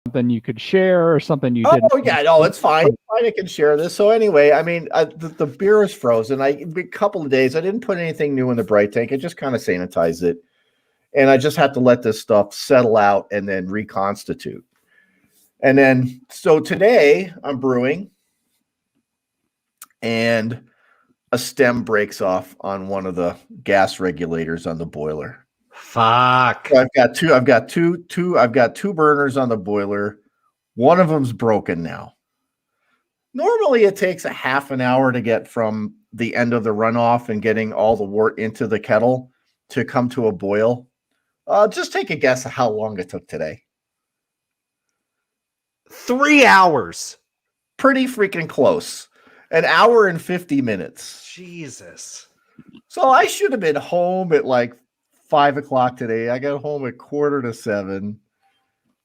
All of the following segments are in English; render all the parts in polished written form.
something you could share or something you Oh didn't? yeah, no, it's fine. It's fine. I can share this. So anyway, I mean, the beer is frozen. A couple of days. I didn't put anything new in the bright tank. I just kind of sanitized it, and I just had to let this stuff settle out and then reconstitute. And then so today I'm brewing, and a stem breaks off on one of the gas regulators on the boiler. Fuck. So I've got two burners on the boiler. One of them's broken now. Normally it takes a half an hour to get from the end of the runoff and getting all the wort into the kettle to come to a boil. Just take a guess of how long it took today. 3 hours. Pretty freaking close. An hour and 50 minutes. Jesus. So I should have been home at like 5 o'clock today. I got home at 6:45.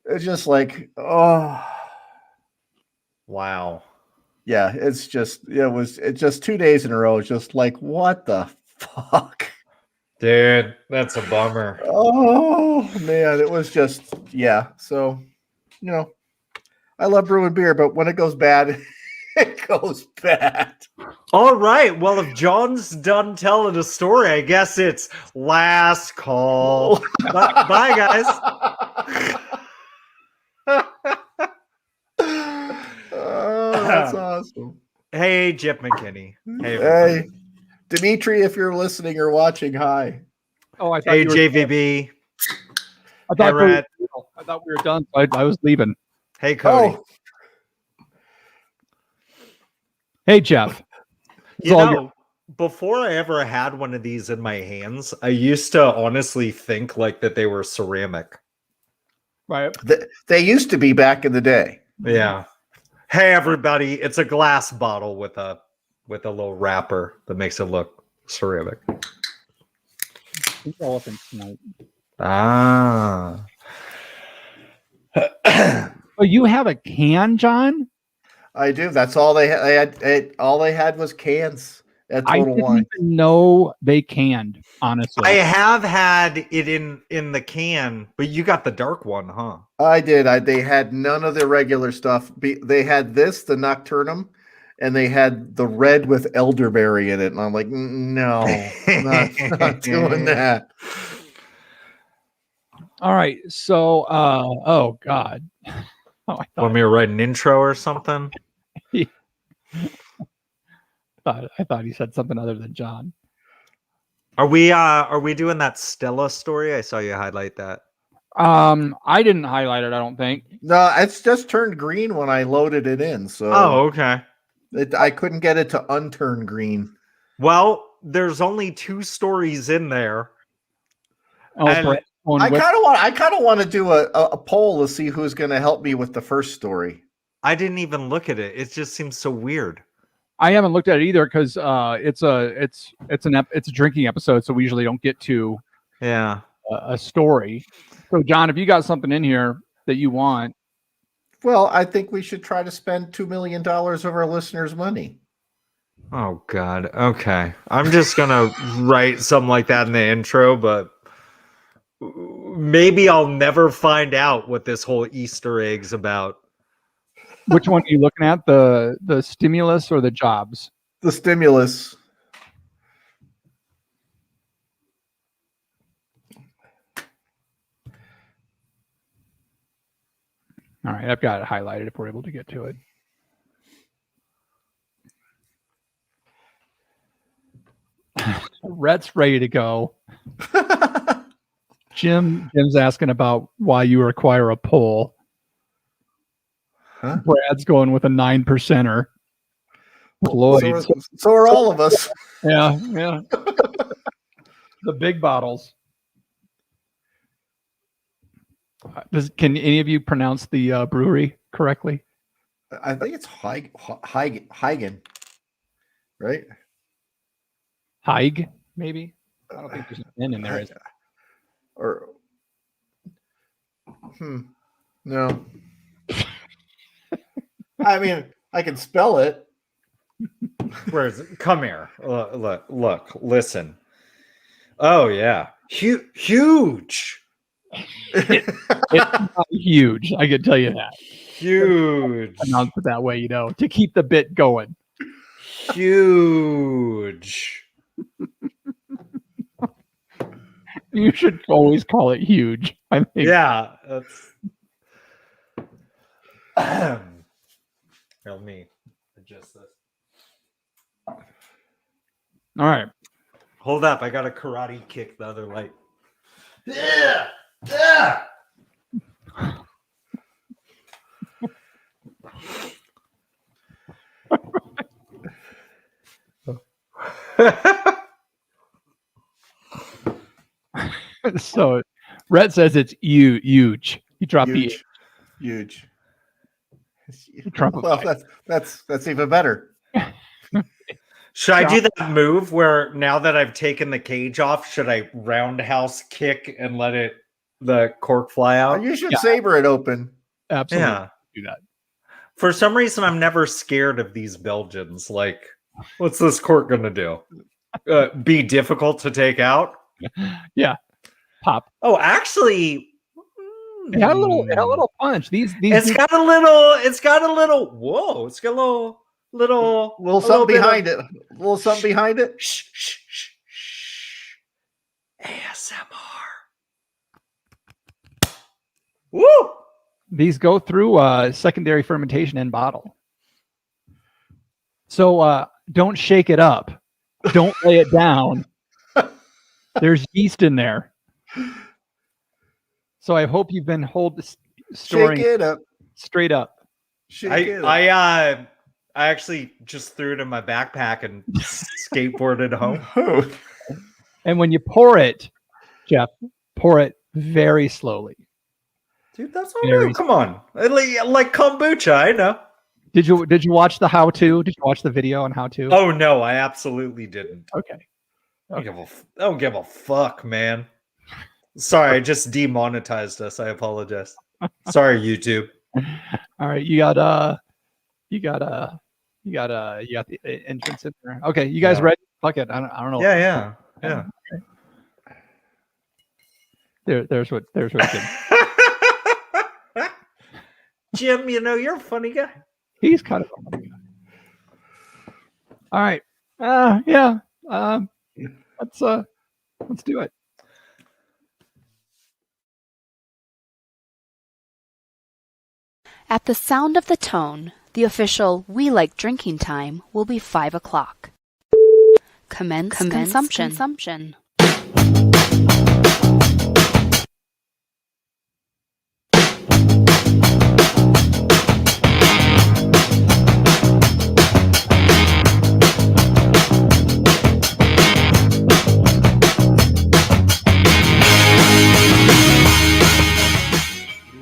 It's just like, oh. Wow. Yeah, it's just 2 days in a row. It's just like, what the fuck? Dude, that's a bummer. Oh man, it was just, yeah. So, I love brewing beer, but when it goes bad, it goes bad. All right. Well, if John's done telling a story, I guess it's last call. Bye, guys. Oh, that's awesome. Hey, Jeff McKinney. Hey, Dimitri, if you're listening or watching, hi. Oh, I thought Hey, you were, JVB. I thought, Hey, Red. I thought we were done. I was leaving. Hey, Cody. Oh, Hey, Jeff. It's You all know, before I ever had one of these in my hands, I used to honestly think like that they were ceramic. right. they used to be back in the day. Yeah. Hey, everybody! It's a glass bottle with a little wrapper that makes it look ceramic. Elephant tonight. Ah. Oh, you have a can, John? I do. That's all they had. All they had was cans at I Total didn't Wine. even know they canned, honestly. I have had it in the can, but you got the dark one, huh? I did. They had none of the regular stuff. They had this, the Nocturnum, and they had the red with elderberry in it. And I'm like, no, not doing that. All right. So, oh God. Oh, I Want me to write an intro or something? thought he said something other than John. Are we doing that Stella story? I saw you highlight that. I didn't highlight it, I don't think. No, it's just turned green when I loaded it in. So okay. I couldn't get it to unturn green. Well, there's only 2 stories in there. Oh, And I kind of want to do a poll to see who's going to help me with the first story. I didn't even look at it. It just seems so weird. I haven't looked at it either because it's a drinking episode, so we usually don't get to a story. So, John, if you got something in here that you want, well, I think we should try to spend $2 million of our listeners' money. Oh God. Okay, I'm just gonna write something like that in the intro, but maybe I'll never find out what this whole Easter egg's about. which one are you looking at? The stimulus or the jobs? The stimulus. All right, I've got it highlighted if we're able to get to it. Rhett's ready to go. Jim's asking about why you require a poll. Huh? Brad's going with a 9%er. Lloyd. So are all of us. Yeah. The big bottles. Can any of you pronounce the brewery correctly? I think it's Heigen, right? Haig, maybe. I don't think there's an N in there. Is or no. I mean, I can spell it. Where is it? Come here. Look, listen. Oh yeah, huge. It's not huge. I can tell you that. Huge. Announce it that way, to keep the bit going. Huge. You should always call it huge. I think. Yeah. That's... Help me adjust this. All right. Hold up. I got a karate kick the other light. Yeah. Yeah. So Rhett says it's huge. He dropped huge. Well, that's even better. Should I do that move where now that I've taken the cage off, should I roundhouse kick and let the cork fly out? You should saber it open. Absolutely. Yeah. Do that. For some reason, I'm never scared of these Belgians. Like, what's this cork going to do? Be difficult to take out? Yeah. Pop. Oh, actually, it had a little punch. It's got a little. Whoa! It's got a little something behind it. A little something behind it. Shh, shh, shh, shh. ASMR. Woo! These go through secondary fermentation in bottle. So don't shake it up. Don't lay it down. There's yeast in there. So I hope you've been storing Shake it up. Straight up. I actually just threw it in my backpack and skateboarded home. And when you pour it, Jeff, pour it very slowly. Dude, that's all right. Come on. Like kombucha, I know. Did you watch the how-to? Did you watch the video on how-to? Oh, no, I absolutely didn't. Okay. I don't give a fuck, man. Sorry, I just demonetized us. I apologize. Sorry, YouTube. All right, you got the entrance in there. Okay, you guys ready? Fuck it. I don't know. Yeah. Okay. There's what Jim, you're a funny guy. He's kind of a funny guy. All right. Yeah. Let's do it. At the sound of the tone, the official "We Like Drinking" time will be 5 o'clock. Commence consumption.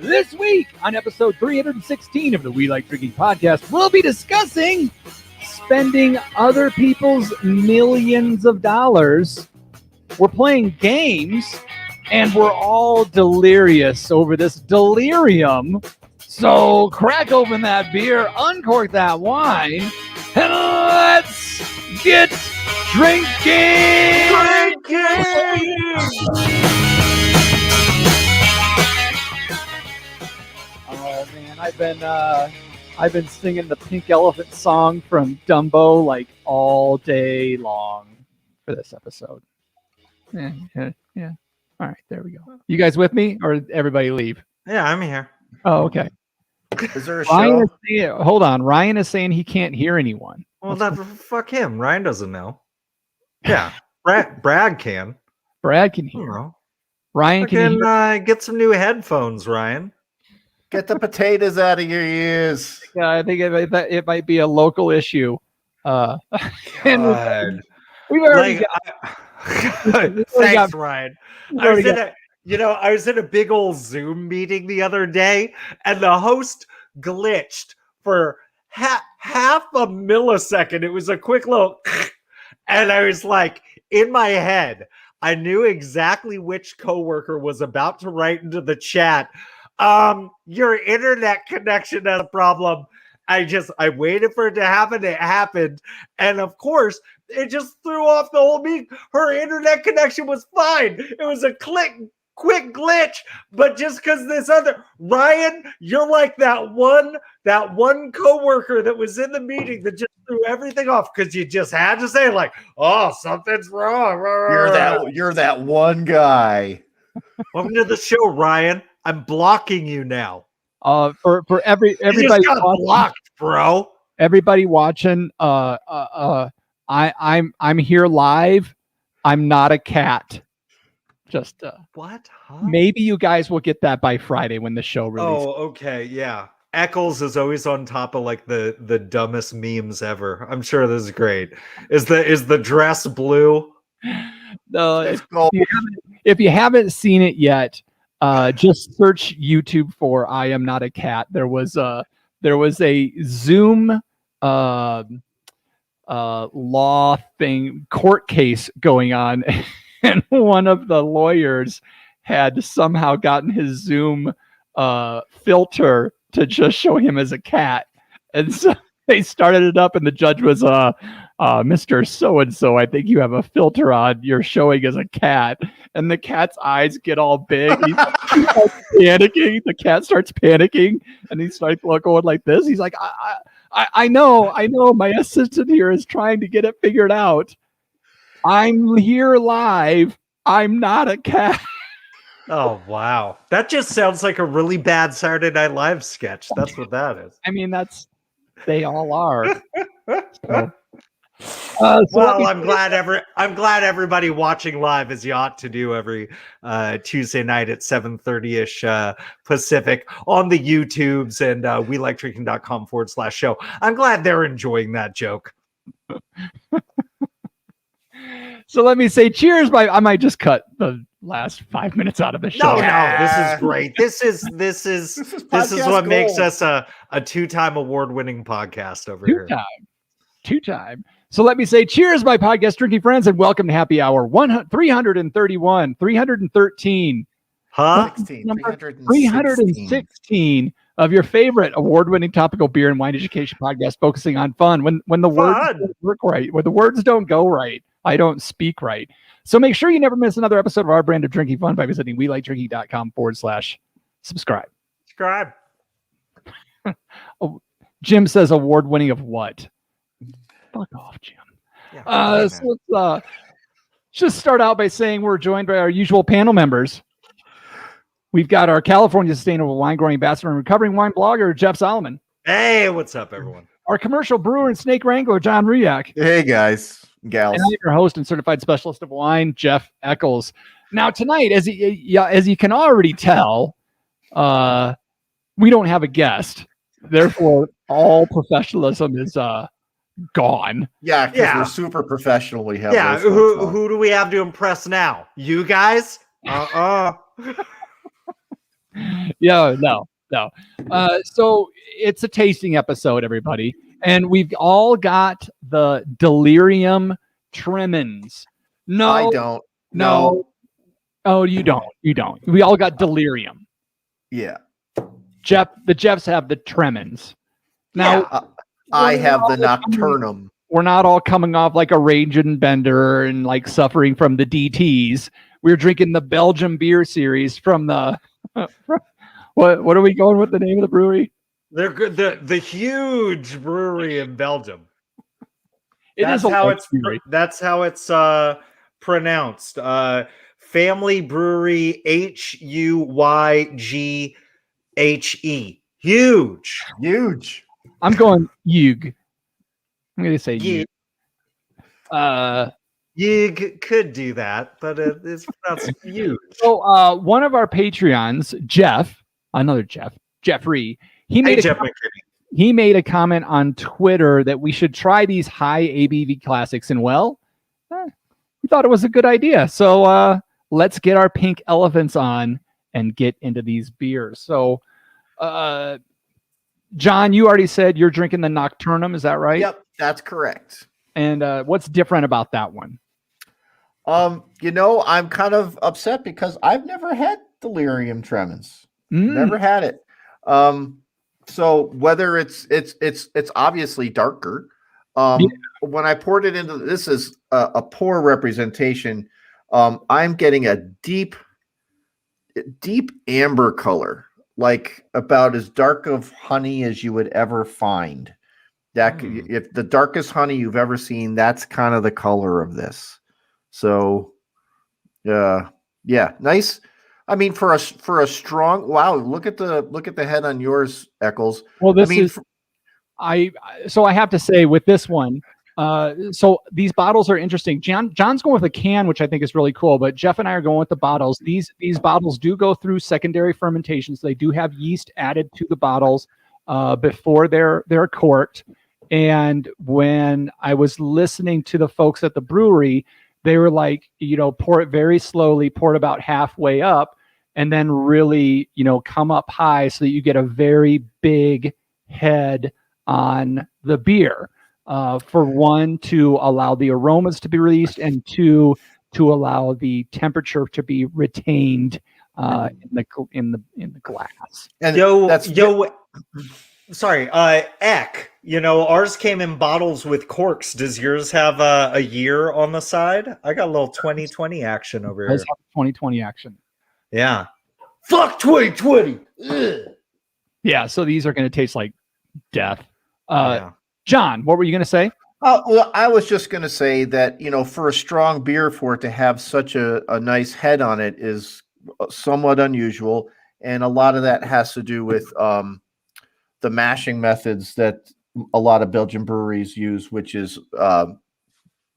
This week on episode 316 of the We Like Drinking podcast, we'll be discussing spending other people's millions of dollars. We're playing games and we're all delirious over this delirium. So crack open that beer, uncork that wine, and let's get drinking! Oh man, I've been singing the Pink Elephant song from Dumbo like all day long for this episode. Yeah. All right, there we go. You guys with me, or did everybody leave? Yeah, I'm here. Oh, okay. Is there a show? Hold on. Ryan is saying he can't hear anyone. Well, fuck him. Ryan doesn't know. Yeah, Brad can. Brad can hear. Ryan can get some new headphones, Ryan. Get the potatoes out of your ears. Yeah, I think it might be a local issue. And we've already Thanks, Ryan. I was in a big old Zoom meeting the other day, and the host glitched for half a millisecond. It was a quick little, and I was like, in my head, I knew exactly which coworker was about to write into the chat, your internet connection has a problem. I waited for it to happen. It happened. And of course, it just threw off the whole meeting. Her internet connection was fine. It was a click quick glitch, but just because this other Ryan, you're like that one coworker that was in the meeting that just threw everything off because you just had to say like, "Oh, something's wrong." You're that one guy. Welcome to the show, Ryan. I'm blocking you now. For everybody you just got blocked, bro. Everybody watching, I'm here live. I'm not a cat. Just what? Huh? Maybe you guys will get that by Friday when the show releases. Oh, okay, yeah. Eccles is always on top of like the dumbest memes ever. I'm sure this is great. Is the dress blue? No, if you haven't seen it yet, just search YouTube for "I Am Not a Cat." There was a Zoom law thing, court case going on, and one of the lawyers had somehow gotten his Zoom filter to just show him as a cat, and so they started it up, and the judge was Mr. So-and-so, I think you have a filter on. You're showing as a cat. And the cat's eyes get all big. He starts panicking. The cat starts panicking. And he starts going like this. He's like, I know. My assistant here is trying to get it figured out. I'm here live. I'm not a cat. Oh, wow. That just sounds like a really bad Saturday Night Live sketch. That's what that is. I mean, they all are. Well, I'm glad everybody watching live, as you ought to do every Tuesday night at 7:30ish Pacific on the YouTubes and weliketrinking.com/show. I'm glad they're enjoying that joke. So let me say cheers. I might just cut the last 5 minutes out of the show. No, this is great. This is what makes us a 2-time award-winning podcast over here. Two-time. So let me say cheers, my podcast drinking friends, and welcome to Happy Hour 331, 313. Huh? 316 of your favorite award-winning topical beer and wine education podcast focusing on fun. When the words don't work right, when the words don't go right, I don't speak right. So make sure you never miss another episode of our brand of drinking fun by visiting weliketrinking.com/subscribe. Subscribe. Jim says award-winning of what? Fuck off, Jim. Yeah, so let's just start out by saying we're joined by our usual panel members. We've got our California Sustainable Wine Growing Ambassador and recovering wine blogger, Jeff Solomon. Hey, what's up, everyone? Our commercial brewer and snake wrangler, John Ruyak. Hey, guys, gals. And I'm your host and certified specialist of wine, Jeff Eccles. Now, tonight, as you can already tell, we don't have a guest. Therefore, all professionalism is gone. Yeah, because we're super professional. We have who do we have to impress now? You guys? Yeah, no. So it's a tasting episode, everybody, and we've all got the Delirium Tremens. No, I don't. No. Oh, you don't. We all got Delirium. Yeah. The Jeffs have the Tremens. Now, I have the Nocturnum. We're not all coming off like a raging bender and like suffering from the DTs. We're drinking the Belgium beer series from the what are we going with the name of the brewery? They're good. The huge brewery in Belgium. That's how it's pronounced. Family Brewery HUYGHE. Huge. I'm going Yug. I'm going to say Yug. Yug could do that, but it's pronounced huge. So one of our Patreons, Jeffrey, he made a comment on Twitter that we should try these high ABV classics, and we thought it was a good idea. So let's get our pink elephants on and get into these beers. So John, you already said you're drinking the Nocturnum. Is that right? Yep, that's correct. And what's different about that one? I'm kind of upset because I've never had Delirium Tremens. Never had it. So whether it's obviously darker. When I poured it into this is a poor representation. I'm getting a deep deep amber color, like about as dark of honey as you would ever find. If the darkest honey you've ever seen, that's kind of the color of this. So, yeah, nice. I mean, for a strong, wow, look at the head on yours, Eccles. Well, so I have to say with this one, so these bottles are interesting. John's going with a can, which I think is really cool, but Jeff and I are going with the bottles. These bottles do go through secondary fermentations. They do have yeast added to the bottles before they're corked. And when I was listening to the folks at the brewery, they were like, pour it very slowly, pour it about halfway up, and then really, come up high so that you get a very big head on the beer. For one, to allow the aromas to be released, and two, to allow the temperature to be retained in the glass. And sorry, Eck. Ours came in bottles with corks. Does yours have a year on the side? I got a little 2020 action over here. 2020 action. Yeah. Fuck 2020. Ugh. Yeah. So these are going to taste like death. John, what were you going to say? Well, I was just going to say that, for a strong beer, for it to have such a nice head on it is somewhat unusual. And a lot of that has to do with the mashing methods that a lot of Belgian breweries use, which is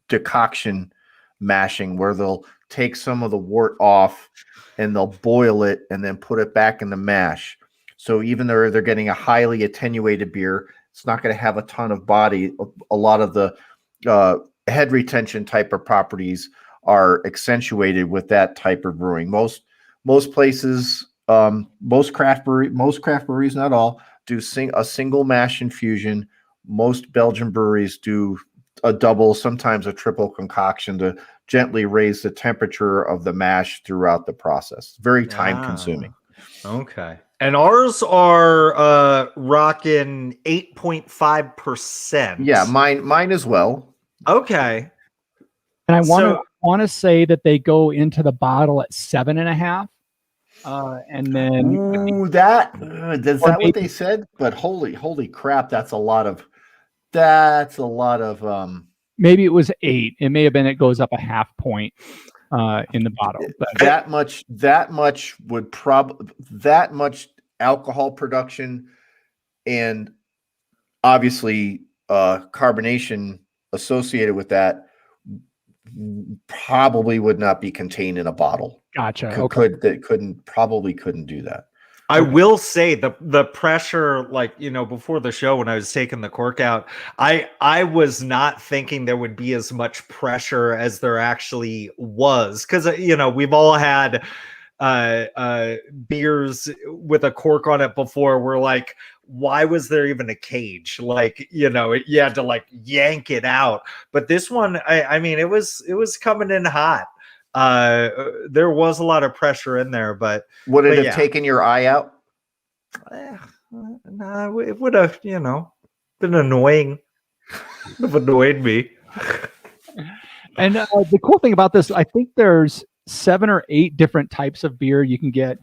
decoction mashing, where they'll take some of the wort off and they'll boil it and then put it back in the mash. So even though they're getting a highly attenuated beer, it's not going to have a ton of body. A lot of the head retention type of properties are accentuated with that type of brewing. Most places, most craft breweries, not all, do a single mash infusion. Most Belgian breweries do a double, sometimes a triple concoction to gently raise the temperature of the mash throughout the process. Very time consuming. Okay. And ours are rocking 8.5%. Yeah, mine as well. Okay. And I want to say that they go into the bottle at 7.5. And then is that what they said? But holy crap, that's a lot of maybe it was 8. It may have been, it goes up a half point in the bottle. But that much alcohol production, and obviously carbonation associated with that, probably would not be contained in a bottle. Gotcha. Couldn't do that. I will say the pressure, before the show when I was taking the cork out, I was not thinking there would be as much pressure as there actually was, because we've all had beers with a cork on it before. We're like, why was there even a cage? You had to yank it out. But this one, I mean, it was coming in hot. There was a lot of pressure in there, but would it have taken your eye out? Nah, it would have, been annoying. It would have annoyed me. And the cool thing about this, I think there's 7 or 8 different types of beer you can get.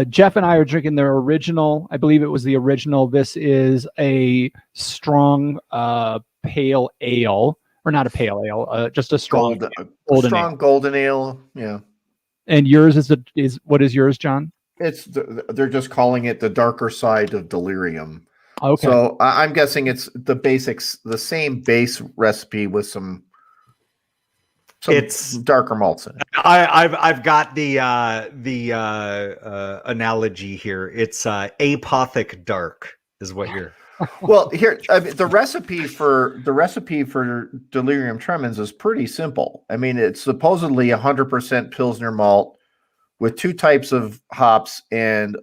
Jeff and I are drinking their original. I believe it was the original. This is a strong pale ale. Or not a pale ale, just a strong golden ale. Yeah. And yours is what is yours, John? They're just calling it the darker side of Delirium. Okay. So I'm guessing it's the same base recipe with some it's darker malts in it. I've got the analogy here. It's apothic dark is what you're. Well, here, I mean, the recipe for Delirium Tremens is pretty simple. I mean, it's supposedly 100% Pilsner malt with 2 types of hops and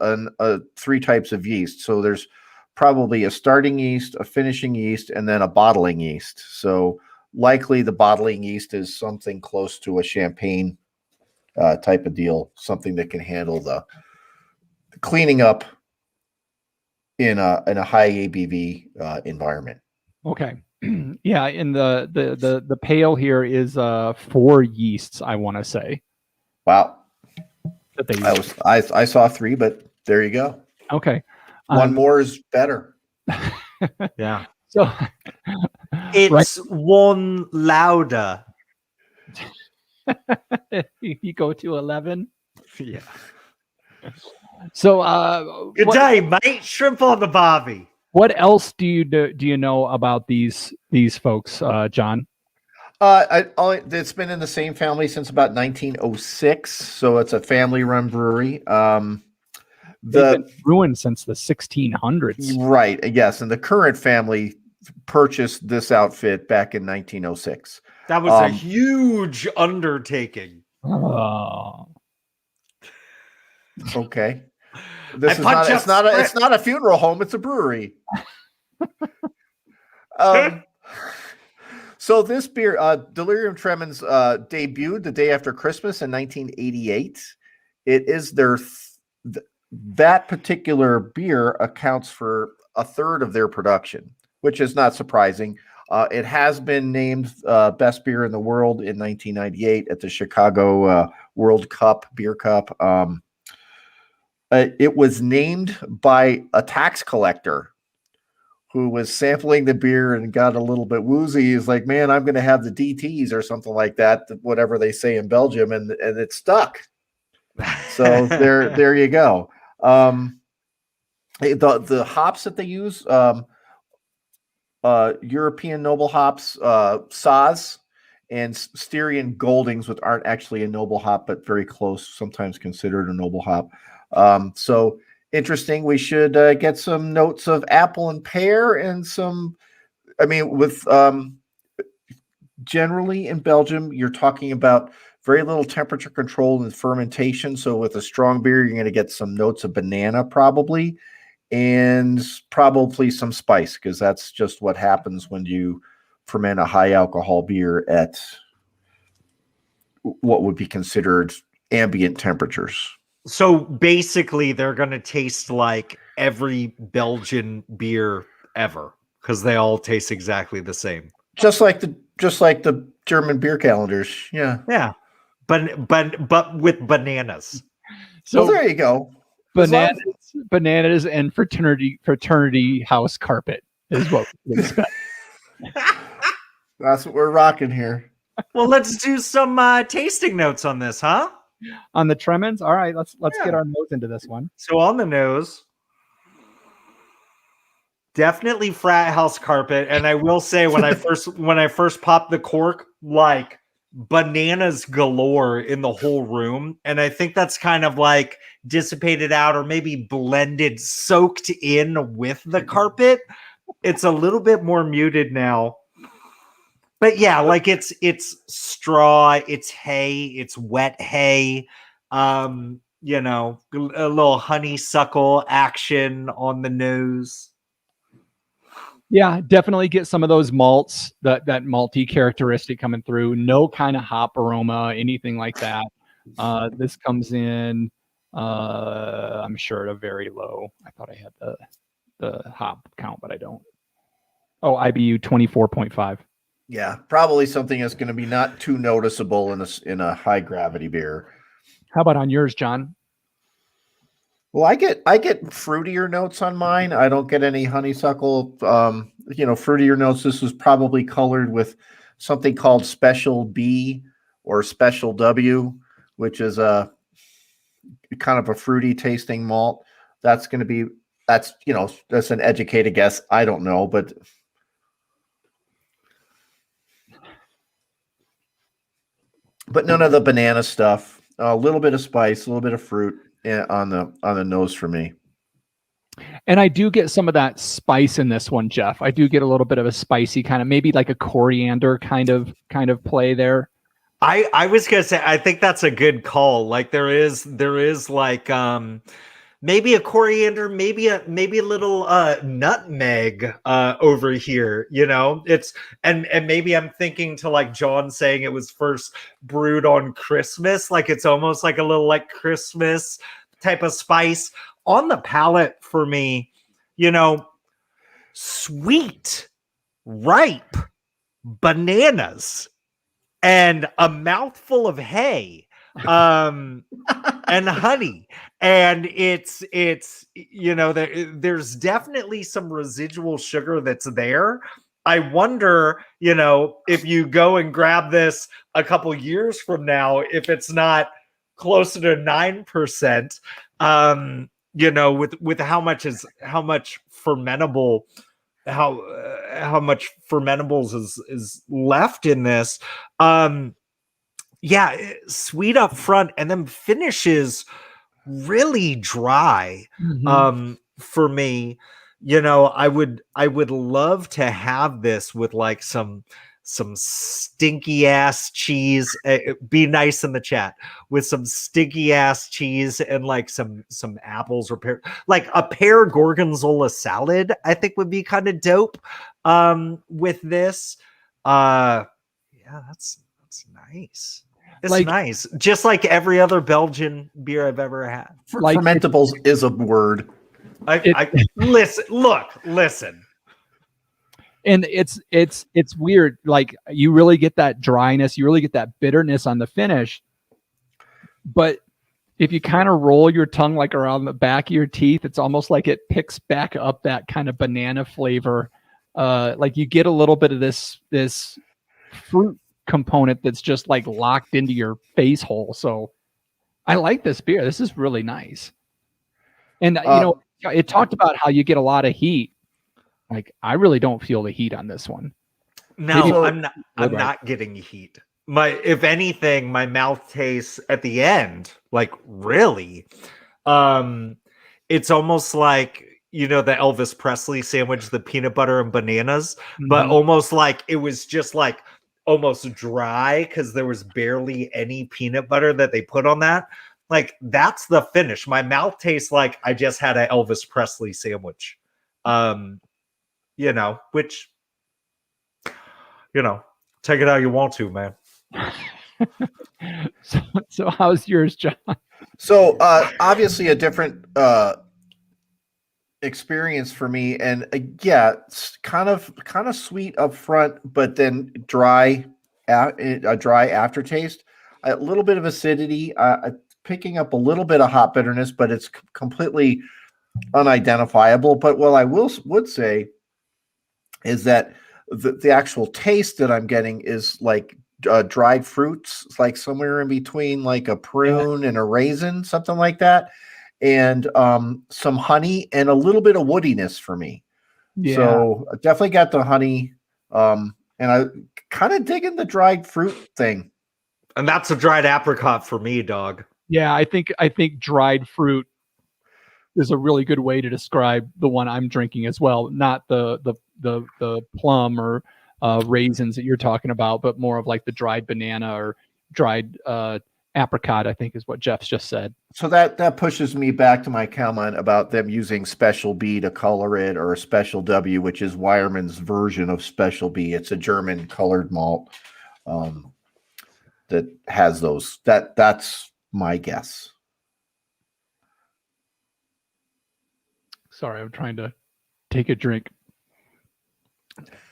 3 types of yeast. So there's probably a starting yeast, a finishing yeast, and then a bottling yeast. So likely the bottling yeast is something close to a champagne type of deal, something that can handle the cleaning up in a high ABV environment. Okay. Yeah, and the pale here is 4 yeasts, I want to say. Wow. that they use? I saw 3, but there you go. Okay. One more is better. Yeah. So It's one louder. you go to 11. Yeah. So Good day, mate. Shrimp on the barbie. what else do you know about these folks, John? It's been in the same family since about 1906, so it's a family-run brewery. They've been ruined since the 1600s. Right, yes, and the current family purchased this outfit back in 1906. That was a huge undertaking. Oh. Okay. It's not a funeral home, it's a brewery. So this beer, Delirium Tremens, debuted the day after Christmas in 1988. It is that particular beer accounts for a third of their production, which is not surprising. It has been named best beer in the world in 1998 at the Chicago World Cup Beer Cup. It was named by a tax collector who was sampling the beer and got a little bit woozy. He's like, man, I'm going to have the DTs or something like that, whatever they say in Belgium, and it stuck. So there you go. The hops that they use, European noble hops, Saaz, and Styrian Goldings, which aren't actually a noble hop, but very close, sometimes considered a noble hop. So interesting. We should get some notes of apple and pear and generally in Belgium, you're talking about very little temperature control and fermentation. So with a strong beer, you're going to get some notes of banana probably, and probably some spice, because that's just what happens when you ferment a high alcohol beer at what would be considered ambient temperatures. So basically, they're going to taste like every Belgian beer ever, because they all taste exactly the same. Just like the German beer calendars. Yeah. Yeah. But with bananas. So there you go. Bananas and fraternity house carpet is what we expect. That's what we're rocking here. Well, let's do some tasting notes on this, huh? On the Tremens? All right, let's get our nose into this one. So on the nose, definitely frat house carpet. And I will say, when I first popped the cork, like bananas galore in the whole room. And I think that's kind of like dissipated out, or maybe blended, soaked in with the carpet. It's a little bit more muted now. But yeah, like it's straw, it's hay, it's wet hay. A little honeysuckle action on the nose. Yeah, definitely get some of those malts, that malty characteristic coming through. No kind of hop aroma, anything like that. This comes in, I'm sure, at a very low. I thought I had the hop count, but I don't. Oh, IBU 24.5. Yeah, probably something that's going to be not too noticeable in a high gravity beer. How about on yours, John? Well, I get fruitier notes on mine. I don't get any honeysuckle, fruitier notes. This was probably colored with something called Special B or Special W, which is a kind of a fruity tasting malt. That's an educated guess. I don't know, but none of the banana stuff. A little bit of spice, a little bit of fruit on the nose for me. And I do get some of that spice in this one, Jeff. I do get a little bit of a spicy kind of, maybe like a coriander kind of play there. I was gonna say, I think that's a good call. Like there is like maybe a coriander, maybe a little nutmeg over here. It's and maybe I'm thinking to like John saying it was first brewed on Christmas. Like it's almost like a little like Christmas type of spice on the palate for me. Sweet, ripe bananas and a mouthful of hay. and honey. And it's there's definitely some residual sugar that's there. I wonder, if you go and grab this a couple years from now, if it's not closer to 9%, with how much fermentable, how much fermentables is left in this. Sweet up front and then finishes really dry. For me, I would love to have this with like some stinky ass cheese. Be nice in the chat with some stinky ass cheese and like some apples or like a pear gorgonzola salad. I think would be kind of dope. With this, that's nice. It's like, nice, just like every other Belgian beer I've ever had. Like fermentables is a word. Listen. And it's weird. Like you really get that dryness, you really get that bitterness on the finish. But if you kind of roll your tongue like around the back of your teeth, it's almost like it picks back up that kind of banana flavor. Like you get a little bit of this fruit component that's just like locked into your face hole. So I like this beer. This is really nice. And it talked about how you get a lot of heat. Like I really don't feel the heat on this one. No, I'm not getting heat. If anything, my mouth tastes at the end like really. It's almost like the Elvis Presley sandwich, the peanut butter and bananas, but almost like it was just like almost dry because there was barely any peanut butter that they put on that. Like that's the finish. My mouth tastes like I just had an Elvis Presley sandwich. Which take it how you want to, man. So how's yours, John? So obviously a different experience for me, and it's kind of sweet up front, but then a dry aftertaste, a little bit of acidity, picking up a little bit of hot bitterness, but it's completely unidentifiable. But what I would say is that the actual taste that I'm getting is like dried fruits. It's like somewhere in between like a prune and a raisin, something like that. And some honey and a little bit of woodiness for me. Yeah. So I definitely got the honey. And I kind of digging the dried fruit thing. And that's a dried apricot for me, dog. Yeah, I think dried fruit is a really good way to describe the one I'm drinking as well. Not the plum or raisins that you're talking about, but more of like the dried banana or dried apricot, I think is what Jeff's just said. So that pushes me back to my comment about them using Special B to color it, or Special W, which is Weyermann's version of Special B. It's a German colored malt that has those. That's my guess. Sorry, I'm trying to take a drink.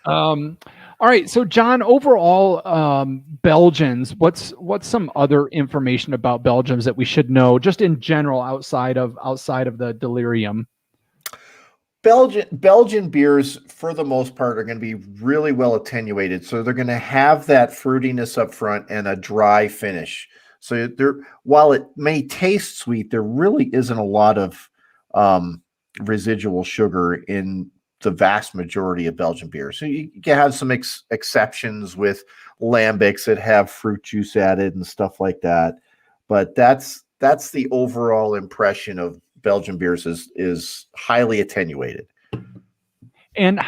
All right, so John, overall, Belgians, what's some other information about Belgians that we should know, just in general, outside of the Delirium? Belgian beers, for the most part, are going to be really well attenuated, so they're going to have that fruitiness up front and a dry finish. So while it may taste sweet, there really isn't a lot of residual sugar in the vast majority of Belgian beers. So you can have some exceptions with lambics that have fruit juice added and stuff like that. But that's the overall impression of Belgian beers is highly attenuated. And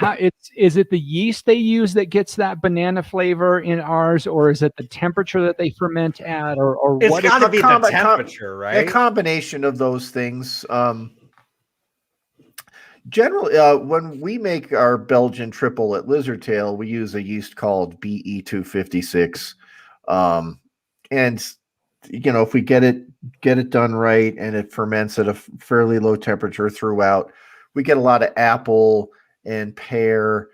is it the yeast they use that gets that banana flavor in ours, or is it the temperature that they ferment at, or it's what? It's got to be the temperature, right? A combination of those things. Generally, when we make our Belgian triple at Lizard Tail, we use a yeast called BE256. And if we get it done right and it ferments at a fairly low temperature throughout, we get a lot of apple and pear,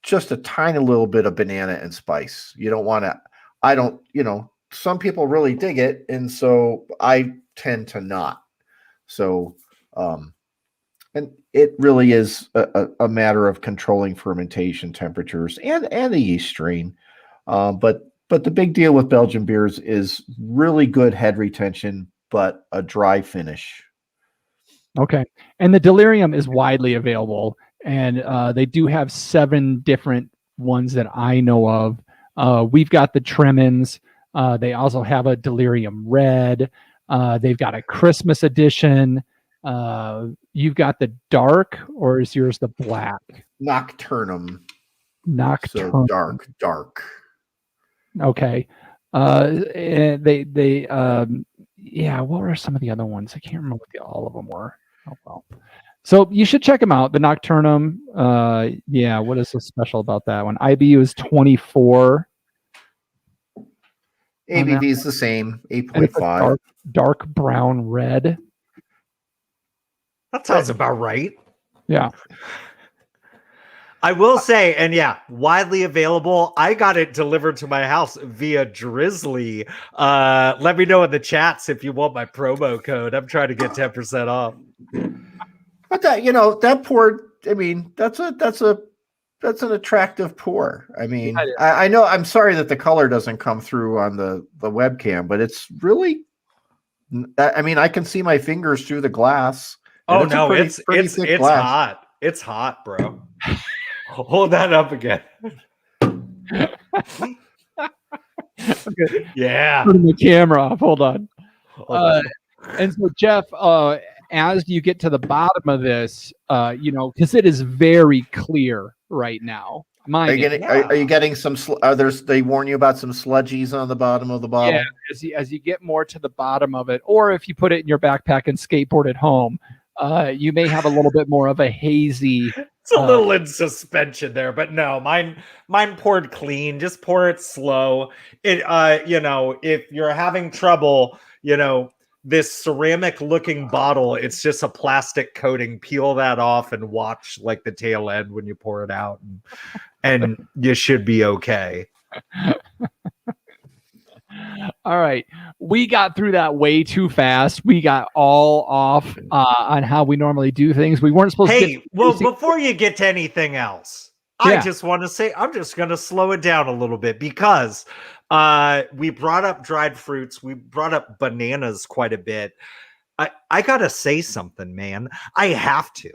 just a tiny little bit of banana and spice. You don't want to, some people really dig it, and so I tend to not. So, and it really is a matter of controlling fermentation temperatures and the yeast strain. But the big deal with Belgian beers is really good head retention, but a dry finish. Okay. And the Delirium is widely available, and they do have 7 different ones that I know of. We've got the Tremens. They also have a Delirium Red. They've got a Christmas edition. You've got the dark, or is yours the black? Nocturnum. Nocturnum. So dark. Okay. And they yeah, what were some of the other ones? I can't remember what all of them were. Oh well. So you should check them out. The Nocturnum. Yeah, what is so special about that one? IBU is 24. ABV is the same, 8.5. Dark brown red. That sounds about right. Yeah. I will say, and yeah, widely available. I got it delivered to my house via Drizzly. Let me know in the chats if you want my promo code. I'm trying to get 10% off. But that pour, I mean, that's an attractive pour. I mean, I know, I'm sorry that the color doesn't come through on the webcam, but it's really, I mean, I can see my fingers through the glass. Oh no, it's hot. It's hot, bro. Hold that up again. Okay. Yeah. Turning the camera off. Hold on. And so, Jeff, as you get to the bottom of this, because it is very clear right now. Are you getting some? They warn you about some sludgies on the bottom of the bottle. Yeah, as you get more to the bottom of it, or if you put it in your backpack and skateboard at home, you may have a little bit more of a hazy. It's a little in suspension there, but no, mine poured clean. Just pour it slow. It, if you're having trouble, this ceramic looking bottle, it's just a plastic coating. Peel that off and watch like the tail end when you pour it out, and you should be okay. All right. We got through that way too fast. We got all off on how we normally do things. We weren't supposed to. Before you get to anything else, I just want to say I'm just going to slow it down a little bit because we brought up dried fruits. We brought up bananas quite a bit. I got to say something, man. I have to.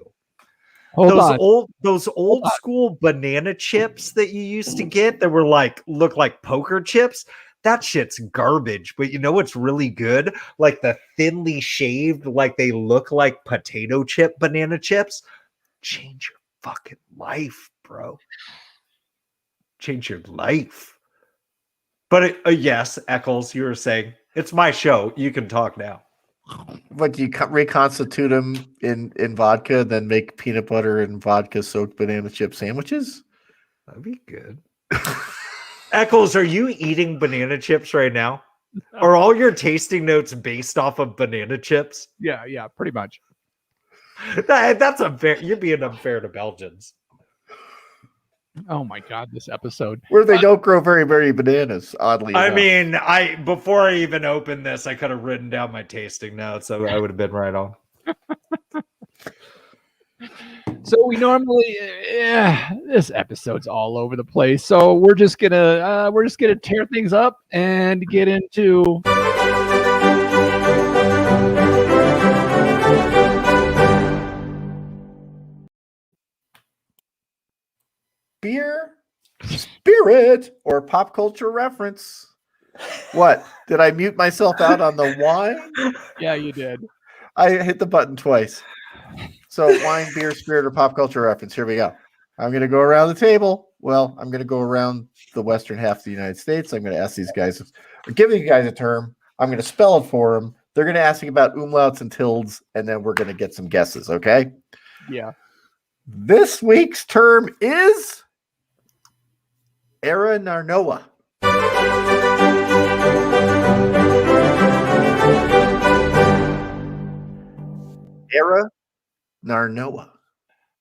Those old school banana chips that you used to get that were look like poker chips. That shit's garbage, but you know what's really good? Like the thinly shaved, like they look like potato chip banana chips. Change your fucking life, bro. Change your life. But yes, Eccles, you were saying it's my show. You can talk now. But you reconstitute them in vodka, then make peanut butter and vodka soaked banana chip sandwiches? That'd be good. Eccles, are you eating banana chips right now? Are all your tasting notes based off of banana chips? Yeah, pretty much. That's unfair. You're being unfair to Belgians. Oh my God, this episode. Where they don't grow very, very bananas, oddly enough. I mean, before I even opened this, I could have written down my tasting notes, so I would have been right on. So we normally, this episode's all over the place. So we're just gonna tear things up and get into. Beer, spirit, or pop culture reference. What? Did I mute myself out on the wine? Yeah, you did. I hit the button twice. So wine, beer, spirit, or pop culture reference. Here we go. I'm going to go around the table. Well, I'm going to go around the western half of the United States. I'm going to ask these guys, or give you guys a term. I'm going to spell it for them. They're going to ask me about umlauts and tildes, and then we're going to get some guesses, okay? Yeah. This week's term is Era Narnoa. Era Narnoa.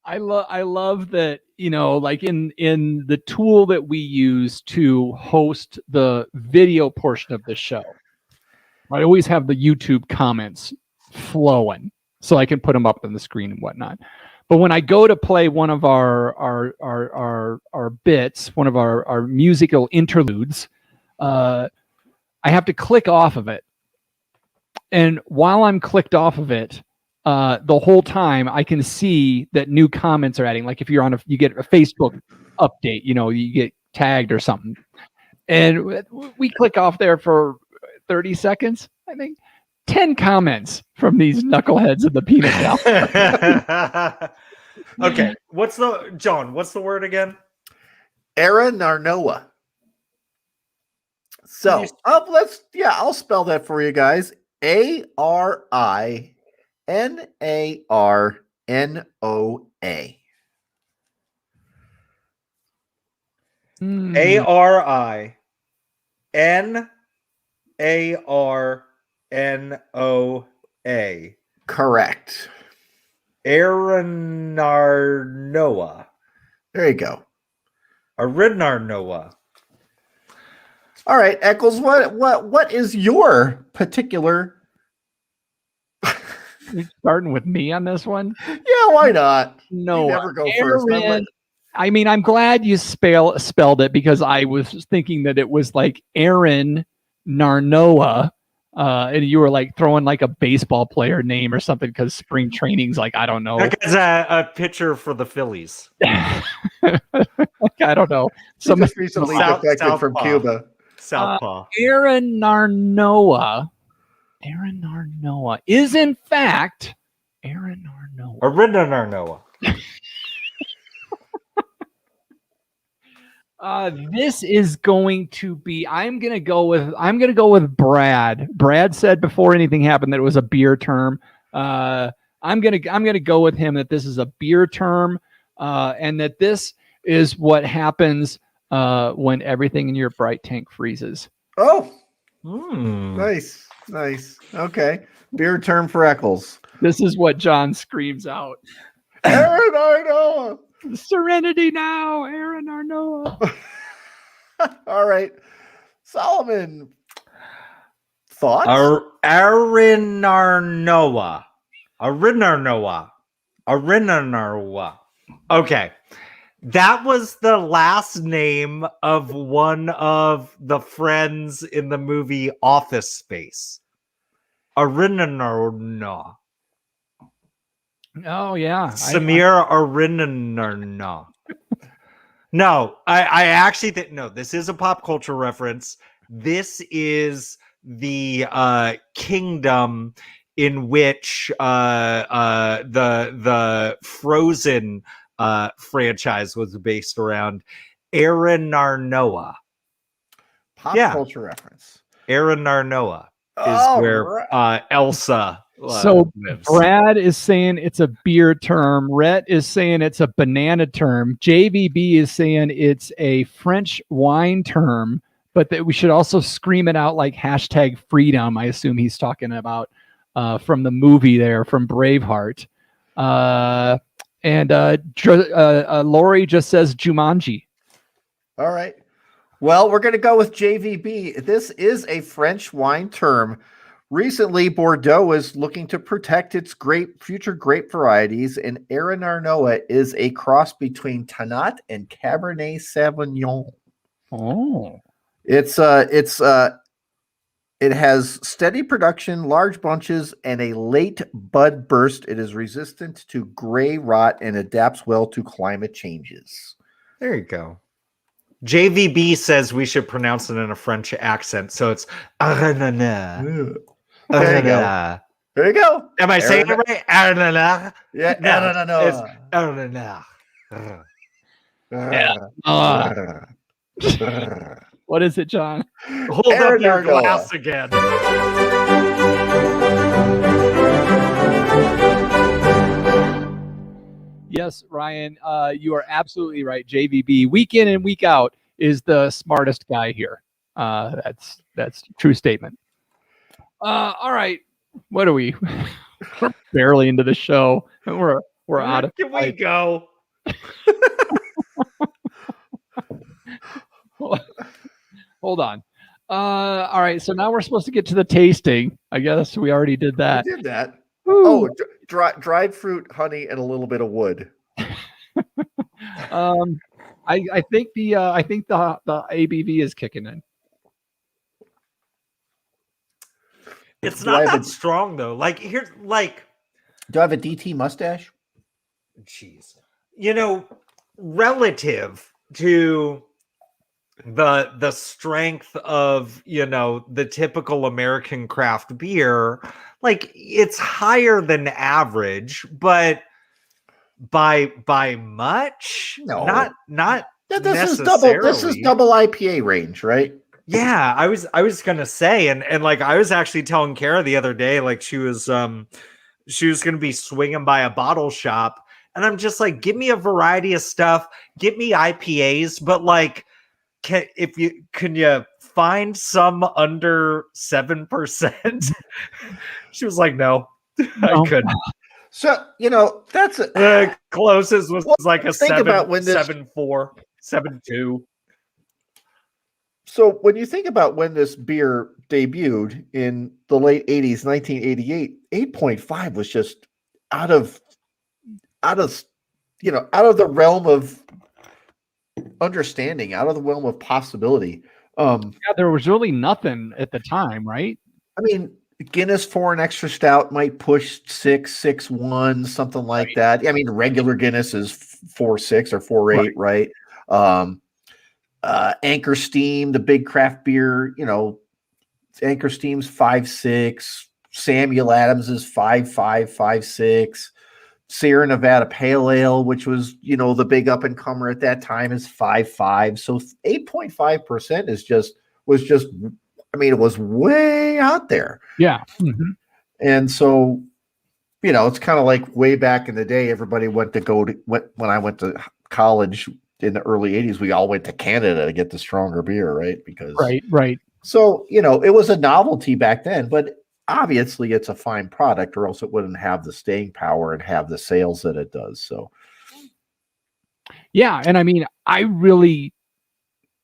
I love that, like in the tool that we use to host the video portion of the show. I always have the YouTube comments flowing so I can put them up on the screen and whatnot. But when I go to play one of our bits, one of our musical interludes, I have to click off of it. And while I'm clicked off of it, the whole time I can see that new comments are adding. Like if you're you get a Facebook update, you get tagged or something. And we click off there for 30 seconds, I think. 10 comments from these knuckleheads of the peanut gallery. Okay, what's the word again? Aranarnoa. So I'll spell that for you guys. ARINARNOA. ARINARNOA. Correct. Aranarnoa. There you go. Aranarnoa. All right, Eccles, what is your particular? You're starting with me on this one? Yeah, why not? No, you never go first. I mean, I'm glad you spelled it because I was thinking that it was like Aaron Narnoa, and you were like throwing like a baseball player name or something because spring training's like, I don't know. That guy's a pitcher for the Phillies. I don't know. Some just recently defected from Cuba. Southpaw. Aaron Narnoa is in fact Aaron Narnoa. Arinda Narnoa. This is going to be. I'm gonna go with Brad. Brad said before anything happened that it was a beer term. I'm gonna go with him that this is a beer term, and that this is what happens when everything in your bright tank freezes. Oh, nice. Okay, beer term for Eccles. This is what John screams out. Aaron Arnoa. Serenity now, Aaron Arnoa. All right, Solomon. Thoughts? Arinarnoa. Okay. That was the last name of one of the friends in the movie Office Space. Arinarnoa. Oh yeah, Samir Arinarnoa. No, I actually think no. This is a pop culture reference. This is the kingdom in which the Frozen franchise was based around. Arinarnoa. Pop culture reference. Arinarnoa is where Elsa lives. Brad is saying it's a beer term. Rhett is saying it's a banana term. JVB is saying it's a French wine term, but that we should also scream it out like hashtag freedom. I assume he's talking about from the movie there, from Braveheart. And Lori just says Jumanji. All right. Well, we're going to go with JVB. This is a French wine term. Recently, Bordeaux is looking to protect its future grape varieties, and Arinarnoa is a cross between Tannat and Cabernet Sauvignon. Oh. It has steady production, large bunches, and a late bud burst. It is resistant to gray rot and adapts well to climate changes. There you go. JVB says we should pronounce it in a French accent, so it's Aranana. There you go. There you go. Am I saying it right? Aranana. Yeah. No. It's Aranana. Yeah. What is it, John? Hold up your glass again. Yes, Ryan, you are absolutely right. JVB, week in and week out, is the smartest guy here. That's a true statement. All right, what are we? We're barely into the show, and we're We're out of Can we time. go? Hold on. All right. So now we're supposed to get to the tasting. I guess we already did that. We did that. Woo. Oh, dried fruit, honey, and a little bit of wood. I think the ABV is kicking in. It's Do I not have that strong though. Like here's like, Do I have a DT mustache? jeez, relative to the strength of the typical American craft beer, like it's higher than average, but by much, No. not This is necessarily. double IPA range, right? Yeah, I was gonna say, and like I was actually telling Kara the other day, like she was gonna be swinging by a bottle shop, and I'm just like, give me a variety of stuff, get me IPAs, but like, can you find some under 7%? She was like, no, I couldn't. So that's The closest was like a think about when this 7.4, 7.2. So when you think about when this beer debuted in the late 80s, 1988, 8.5 was just out of the realm of understanding, out of the realm of possibility. Yeah, there was really nothing at the time, right? I mean, Guinness Foreign Extra Stout might push 6.1, something like that. I mean, regular Guinness is 4.6 or 4.8, right? Anchor Steam, the big craft beer, Anchor Steam's 5.6. Samuel Adams is 5.5, 5.6. Sierra Nevada Pale Ale, which was, the big up and comer at that time, is 5.5. So 8.5% was just, it was way out there. Yeah. Mm-hmm. And so, it's kind of like way back in the day, everybody when I went to college in the early 80s, we all went to Canada to get the stronger beer, right? Because right. So, it was a novelty back then, but obviously it's a fine product, or else it wouldn't have the staying power and have the sales that it does. So, yeah, and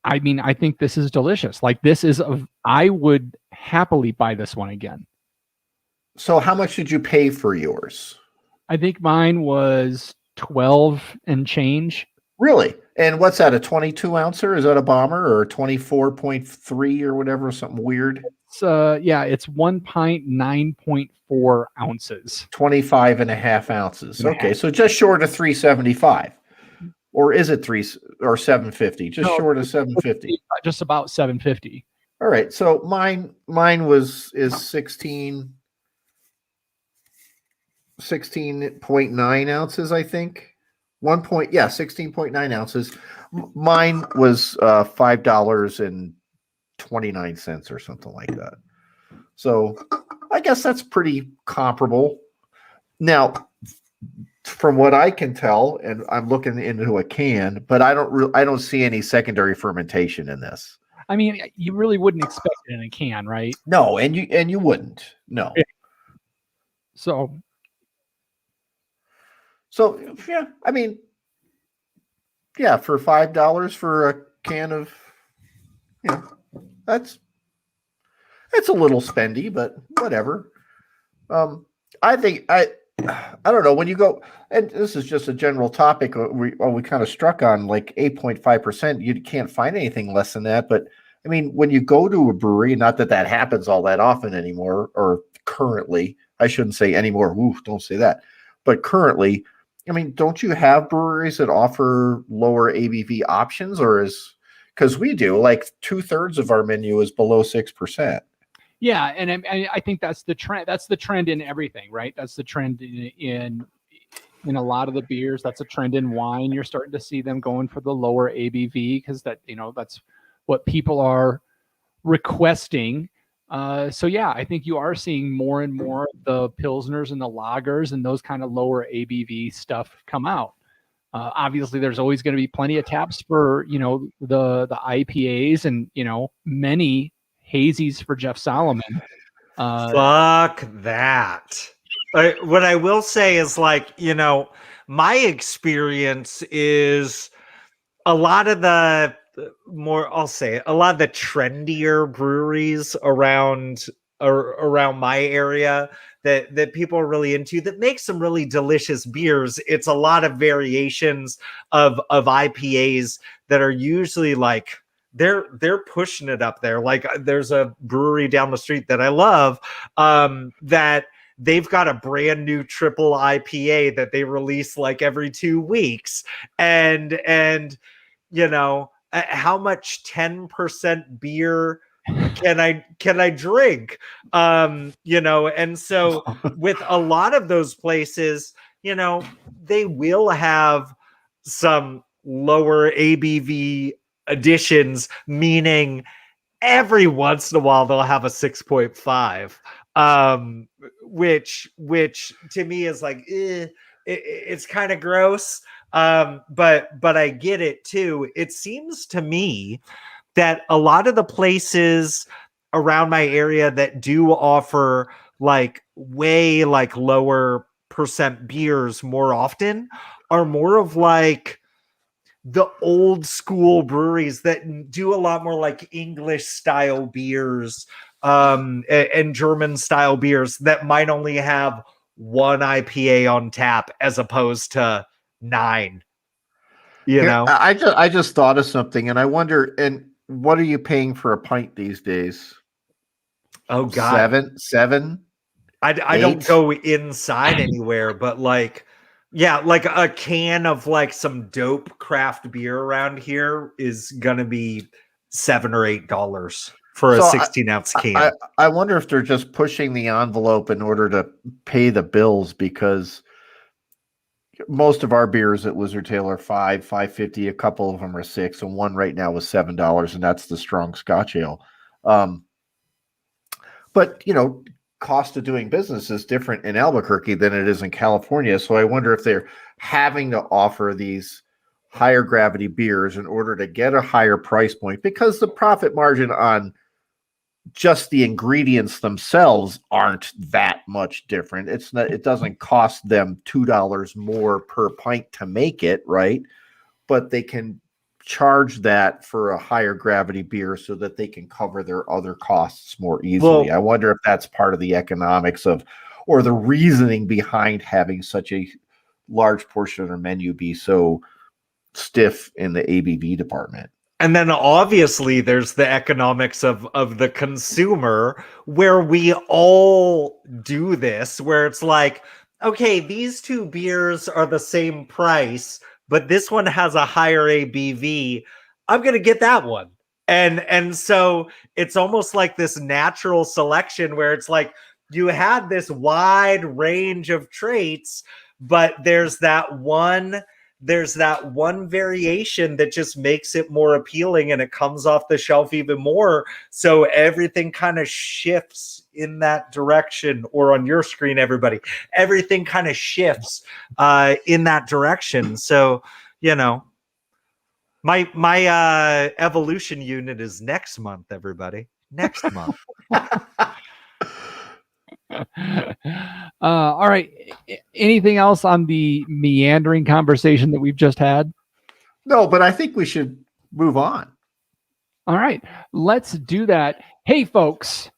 I think this is delicious. Like I would happily buy this one again. So how much did you pay for yours? I think mine was 12 and change. Really? And what's that, a 22 ouncer? Is that a bomber, or 24.3 or whatever, something weird? It's 1 pint, 9.4 ounces. 25 and a half ounces. Okay, so just short of 375. Or is it 750? Just short of 750. Just about 750. All right. So mine is 16.9 ounces, I think. 16.9 ounces. Mine was $5.29 or something like that. So I guess that's pretty comparable. Now, from what I can tell, and I'm looking into a can, but I don't see any secondary fermentation in this. I mean, you really wouldn't expect it in a can, right? No, and you wouldn't. No. So yeah, I mean, yeah, for $5 for a can of, it's a little spendy, but whatever. I think I don't know, when you go, and this is just a general topic we kind of struck on, like 8.5%, you can't find anything less than that. But I mean, when you go to a brewery, not that happens all that often anymore, or currently, I shouldn't say anymore. Oof, don't say that. But currently, I mean, don't you have breweries that offer lower ABV options, because we do, like 2/3 of our menu is below 6%. Yeah, and I think that's the trend. That's the trend in everything, right? That's the trend in a lot of the beers. That's a trend in wine. You're starting to see them going for the lower ABV because that's what people are requesting. So yeah, I think you are seeing more and more of the pilsners and the lagers and those kind of lower ABV stuff come out. Obviously, there's always going to be plenty of taps for the IPAs and many hazies for Jeff Solomon. Fuck that. What I will say is, like, my experience is a lot of the I'll say it, a lot of the trendier breweries around my area that people are really into, that make some really delicious beers. It's a lot of variations of IPAs that are usually like they're pushing it up there. Like, there's a brewery down the street that I love, that they've got a brand new triple IPA that they release like every 2 weeks, and how much 10% beer can I drink? And so with a lot of those places, they will have some lower ABV additions, meaning every once in a while they'll have a 6.5, which to me is like, it's kind of gross. But I get it too. It seems to me that a lot of the places around my area that do offer like way like lower percent beers more often are more of like the old school breweries that do a lot more like English style beers, and German style beers that might only have one IPA on tap as opposed to 9. I just thought of something, and I wonder, and what are you paying for a pint these days? Oh God, seven. I don't go inside anywhere, but like, yeah, like a can of like some dope craft beer around here is gonna be $7 or $8 for a 16-ounce can. I wonder if they're just pushing the envelope in order to pay the bills, because most of our beers at Wizard Tail are $5.50. A couple of them are $6, and one right now is $7, and that's the strong Scotch ale. But cost of doing business is different in Albuquerque than it is in California. So I wonder if they're having to offer these higher gravity beers in order to get a higher price point, because the profit margin on just the ingredients themselves aren't that much different. It doesn't cost them $2 more per pint to make it, right? But they can charge that for a higher gravity beer so that they can cover their other costs more easily. Well, I wonder if that's part of the economics or the reasoning behind having such a large portion of their menu be so stiff in the ABV department. And then obviously there's the economics of the consumer, where we all do this, where it's like, okay, these two beers are the same price, but this one has a higher ABV. I'm going to get that one. And so it's almost like this natural selection where it's like you had this wide range of traits, but there's that one variation that just makes it more appealing, and it comes off the shelf even more. So everything kind of shifts in that direction. Or on your screen, everybody, everything kind of shifts in that direction. So, my evolution unit is next month, everybody. Next month. All right. Anything else on the meandering conversation that we've just had? No, but I think we should move on. All right, let's do that. Hey, folks,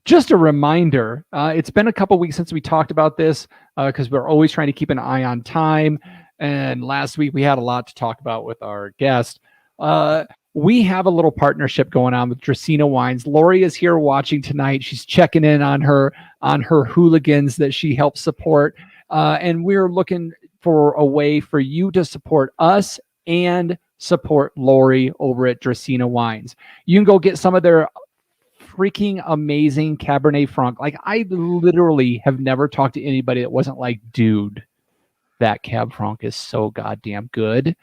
just a reminder. It's been a couple weeks since we talked about this, because we're always trying to keep an eye on time. And last week we had a lot to talk about with our guest. We have a little partnership going on with Dracaena Wines. Lori is here watching tonight. She's checking in on her hooligans that she helps support. And we're looking for a way for you to support us and support Lori over at Dracaena Wines. You can go get some of their freaking amazing Cabernet Franc. Like, I literally have never talked to anybody that wasn't like, dude, that Cab Franc is so goddamn good.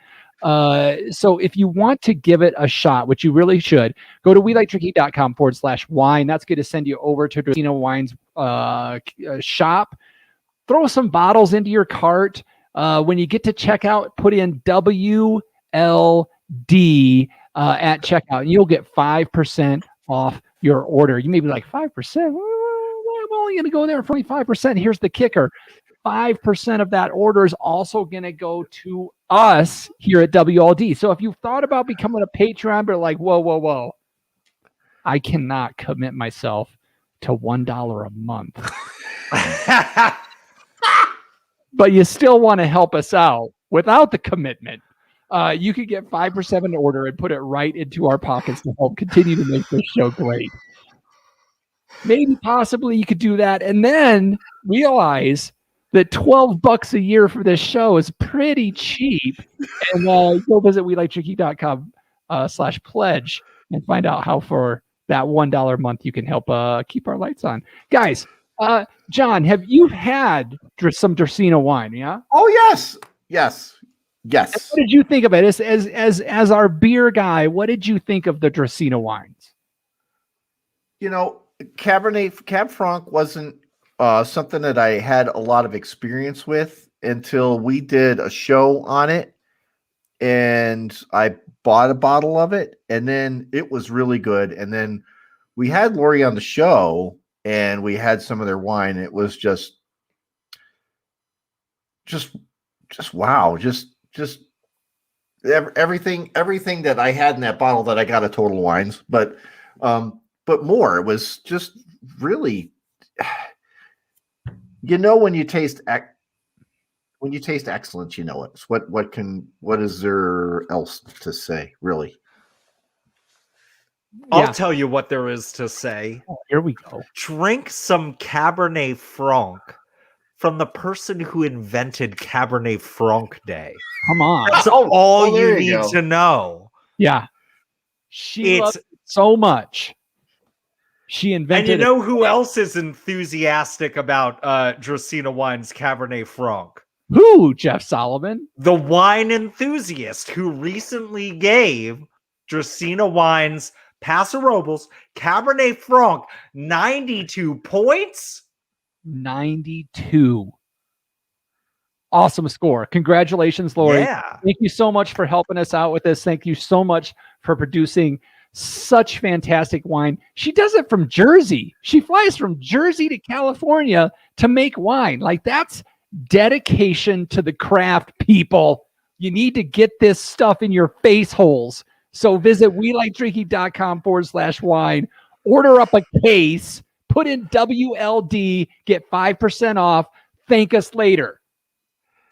So if you want to give it a shot, which you really should, go to weliketrinking.com/wine. That's going to send you over to Dracaena Wines shop. Throw some bottles into your cart. When you get to checkout, put in WLD at checkout, and you'll get 5% off your order. You may be like, 5%? Why am only going to go there for 25%. Here's the kicker. 5% of that order is also going to go to us here at WLD. So if you've thought about becoming a Patreon, but like, whoa, I cannot commit myself to $1 a month. But you still want to help us out without the commitment. You could get 5% an order and put it right into our pockets to help continue to make this show great. Maybe possibly you could do that and then realize that $12 a year for this show is pretty cheap. And go visit WeLikeTricky.com/pledge and find out how for that $1 a month you can help keep our lights on. Guys, John, have you had some Dracaena wine? Yeah. Oh yes. And what did you think of it as our beer guy? What did you think of the Dracaena wines? Cab Franc wasn't something that I had a lot of experience with until we did a show on it, and I bought a bottle of it, and then it was really good. And then we had Lori on the show, and we had some of their wine. It was just wow, just everything that I had in that bottle that I got at Total Wines, but more. It was just really, when you taste excellence, it. What is there else to say, really? I'll tell you what there is to say. Oh, here we go. Drink some Cabernet Franc from the person who invented Cabernet Franc Day. Come on. That's all you need to know. Yeah. She loves it so much. She invented And you know who else is enthusiastic about Dracaena Wine's Cabernet Franc? Who, Jeff Solomon? The wine enthusiast who recently gave Dracaena Wine's Paso Robles Cabernet Franc 92 points. 92. Awesome score. Congratulations, Lori. Yeah. Thank you so much for helping us out with this. Thank you so much for producing such fantastic wine. She does it from Jersey. She flies from Jersey to California to make wine. Like, that's dedication to the craft, people. You need to get this stuff in your face holes. So visit WeLikeDrinking.com/wine, order up a case, put in WLD, get 5% off. Thank us later.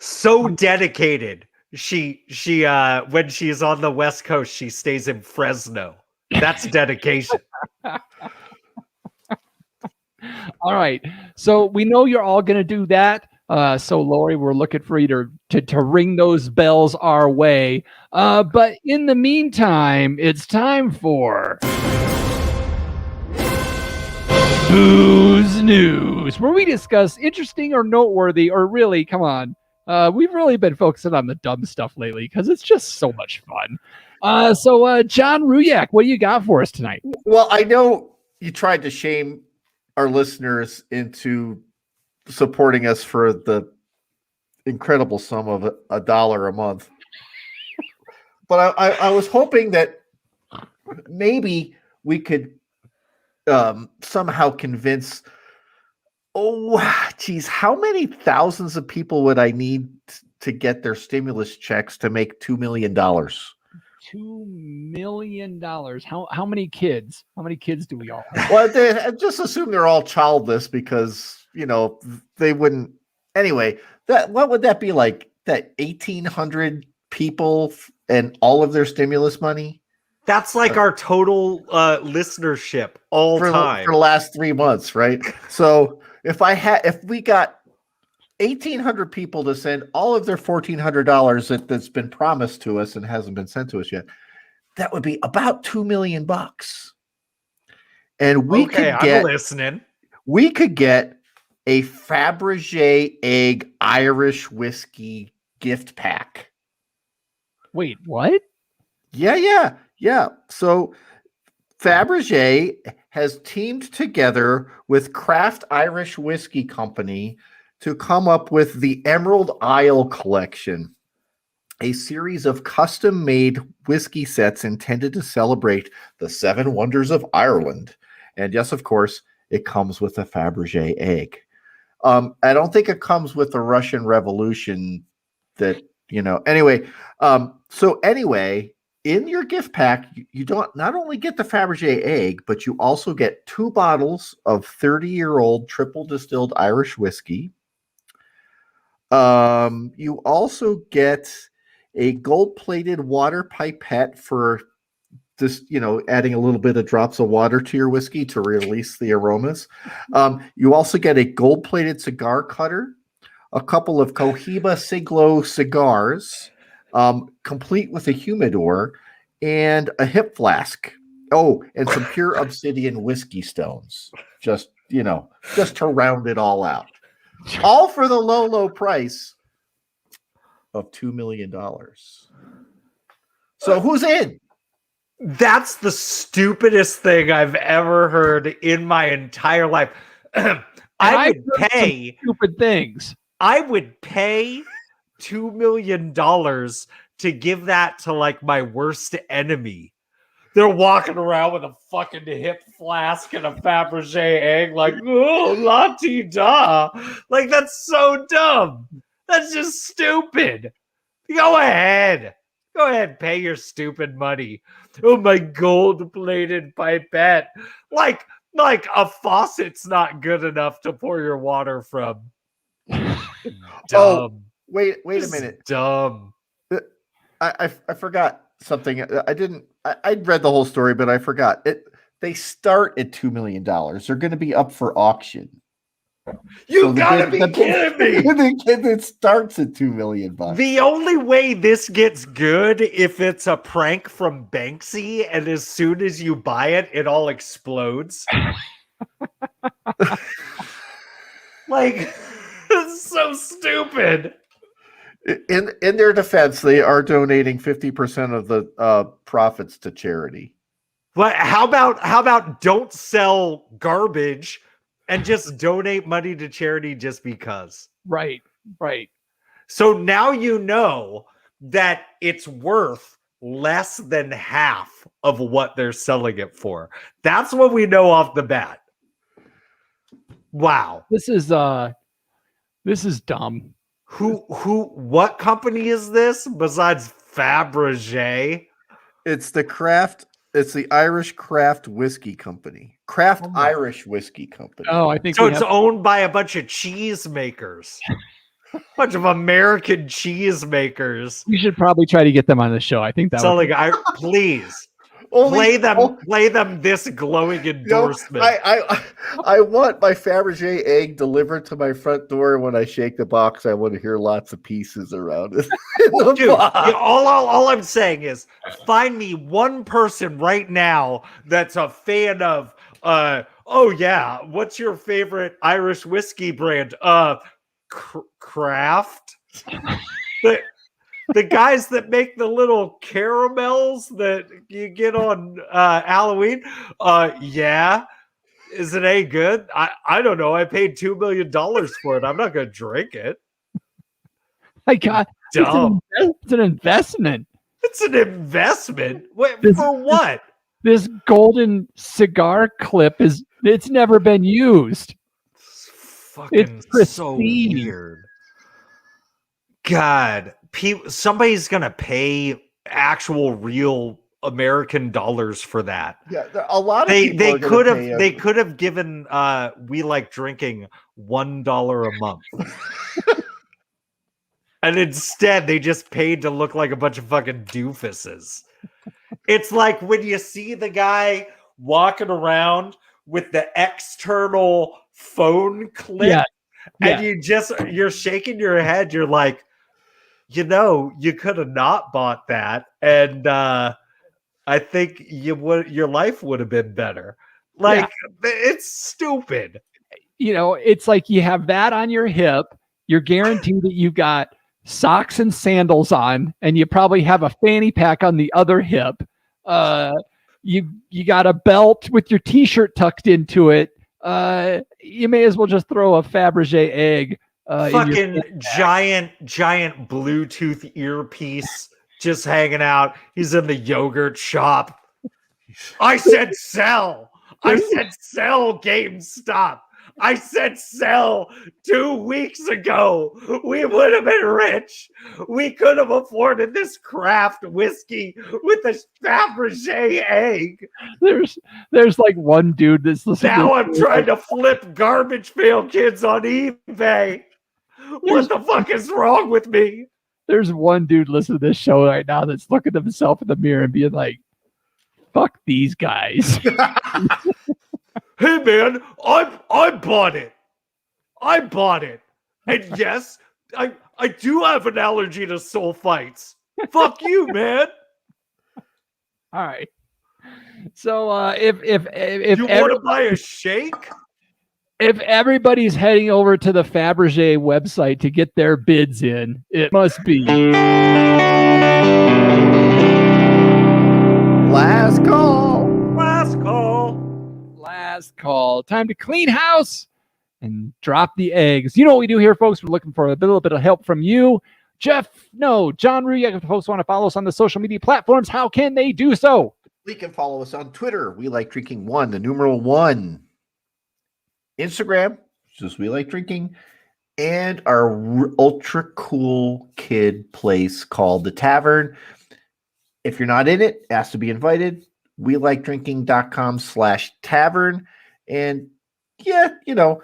So dedicated. She when she's on the West Coast, she stays in Fresno. That's dedication. All right. So we know you're all going to do that. So Lori, we're looking for you to ring those bells our way. But in the meantime, it's time for Booze News, where we discuss interesting or noteworthy, or really, come on, we've really been focusing on the dumb stuff lately because it's just so much fun. So John Ruyak, what do you got for us tonight? Well, I know you tried to shame our listeners into supporting us for the incredible sum of $1 a month. But I was hoping that maybe we could somehow convince, how many thousands of people would I need to get their stimulus checks to make $2 million? $2 million. How many kids? How many kids do we all have? Well, they just assume they're all childless because, they wouldn't. Anyway, what would that be like? That 1,800 people and all of their stimulus money? That's like our total listenership all time for the last 3 months, right? So if we got 1,800 people to send all of their $1,400 that's been promised to us and hasn't been sent to us yet, that would be about $2 million. And I'm listening. We could get a Fabergé egg Irish whiskey gift pack. Wait, what? Yeah. So Fabergé has teamed together with Craft Irish Whiskey Company to come up with the Emerald Isle Collection, a series of custom-made whiskey sets intended to celebrate the 7 wonders of Ireland. And yes, of course, it comes with a Fabergé egg. I don't think it comes with the Russian Revolution that, anyway. Anyway, in your gift pack, you don't not only get the Fabergé egg, but you also get 2 bottles of 30-year-old triple distilled Irish whiskey. You also get a gold-plated water pipette for just, adding a little bit of drops of water to your whiskey to release the aromas. You also get a gold-plated cigar cutter, a couple of Cohiba Siglo cigars, complete with a humidor, and a hip flask. Oh, and some pure obsidian whiskey stones, just to round it all out. All for the low price of $2 million. So who's in? That's the stupidest thing I've ever heard in my entire life. I would pay stupid things. I would pay $2 million to give that to like my worst enemy. They're walking around with a fucking hip flask and a Fabergé egg, like, oh, la-ti-da. Like, that's so dumb. That's just stupid. Go ahead, pay your stupid money. Oh, my gold-plated pipette. Like a faucet's not good enough to pour your water from. Dumb. Oh, wait a minute. Dumb. I forgot something. I'd read the whole story, but I forgot it. They start at $2 million. They're going to be up for auction. You gotta be kidding me! It starts at $2 million. The only way this gets good if it's a prank from Banksy, and as soon as you buy it, it all explodes. Like, it's so stupid. In their defense, they are donating 50% of the profits to charity. But how about don't sell garbage and just donate money to charity just because? Right. So now you know that it's worth less than half of what they're selling it for. That's what we know off the bat. Wow. This is dumb. What company is this besides Fabergé? It's the Irish Craft Whiskey Company. Irish Whiskey Company. Oh, I think so. It's owned by a bunch of cheese makers. Bunch of American cheese makers. We should probably try to get them on the show. I think that so please play them this glowing endorsement. I want my Fabergé egg delivered to my front door. When I shake the box, I want to hear lots of pieces around it. Dude, all I'm saying is find me one person right now that's a fan of what's your favorite Irish whiskey brand? Craft. The guys that make the little caramels that you get on Halloween. Yeah. Is it any good? I don't know. I paid $2 million for it. I'm not going to drink it. My God. It's an investment. It's an investment? Wait, for what? This golden cigar clip it's never been used. It's so weird. God. Somebody's gonna pay actual real American dollars for that. Yeah, a lot of they could have given We Like Drinking $1 a month. And instead they just paid to look like a bunch of fucking doofuses. It's like when you see the guy walking around with the external phone clip and you're shaking your head, you're like, you could have not bought that, and I think your life would have been better. Like, it's stupid. It's like you have that on your hip. You're guaranteed that you've got socks and sandals on, and you probably have a fanny pack on the other hip. You got a belt with your t-shirt tucked into it. You may as well just throw a Fabergé egg. Fucking giant Bluetooth earpiece just hanging out. He's in the yogurt shop. I said sell. I said sell GameStop. I said sell 2 weeks ago. We would have been rich. We could have afforded this craft whiskey with a Fabergé egg. There's like one dude that's listening. Now I'm trying to flip garbage pail kids on eBay. What the fuck is wrong with me? There's one dude listening to this show right now that's looking at himself in the mirror and being like, fuck these guys. Hey man, I bought it. I bought it. And yes, I do have an allergy to sulfites. Fuck you, man. All right. So if you want to buy a shake? If everybody's heading over to the Fabergé website to get their bids in, it must be Last call. Last call. Last call. Time to clean house and drop the eggs. You know what we do here, folks? We're looking for a little bit of help from you. Jeff, no, John Ruyak, if folks want to follow us on the social media platforms, how can they do so? You can follow us on Twitter. We like drinking 1, the numeral 1. Instagram, just We Like Drinking, and our ultra cool kid place called The Tavern. If you're not in it, ask to be invited. WeLikeDrinking.com/tavern. And yeah, you know,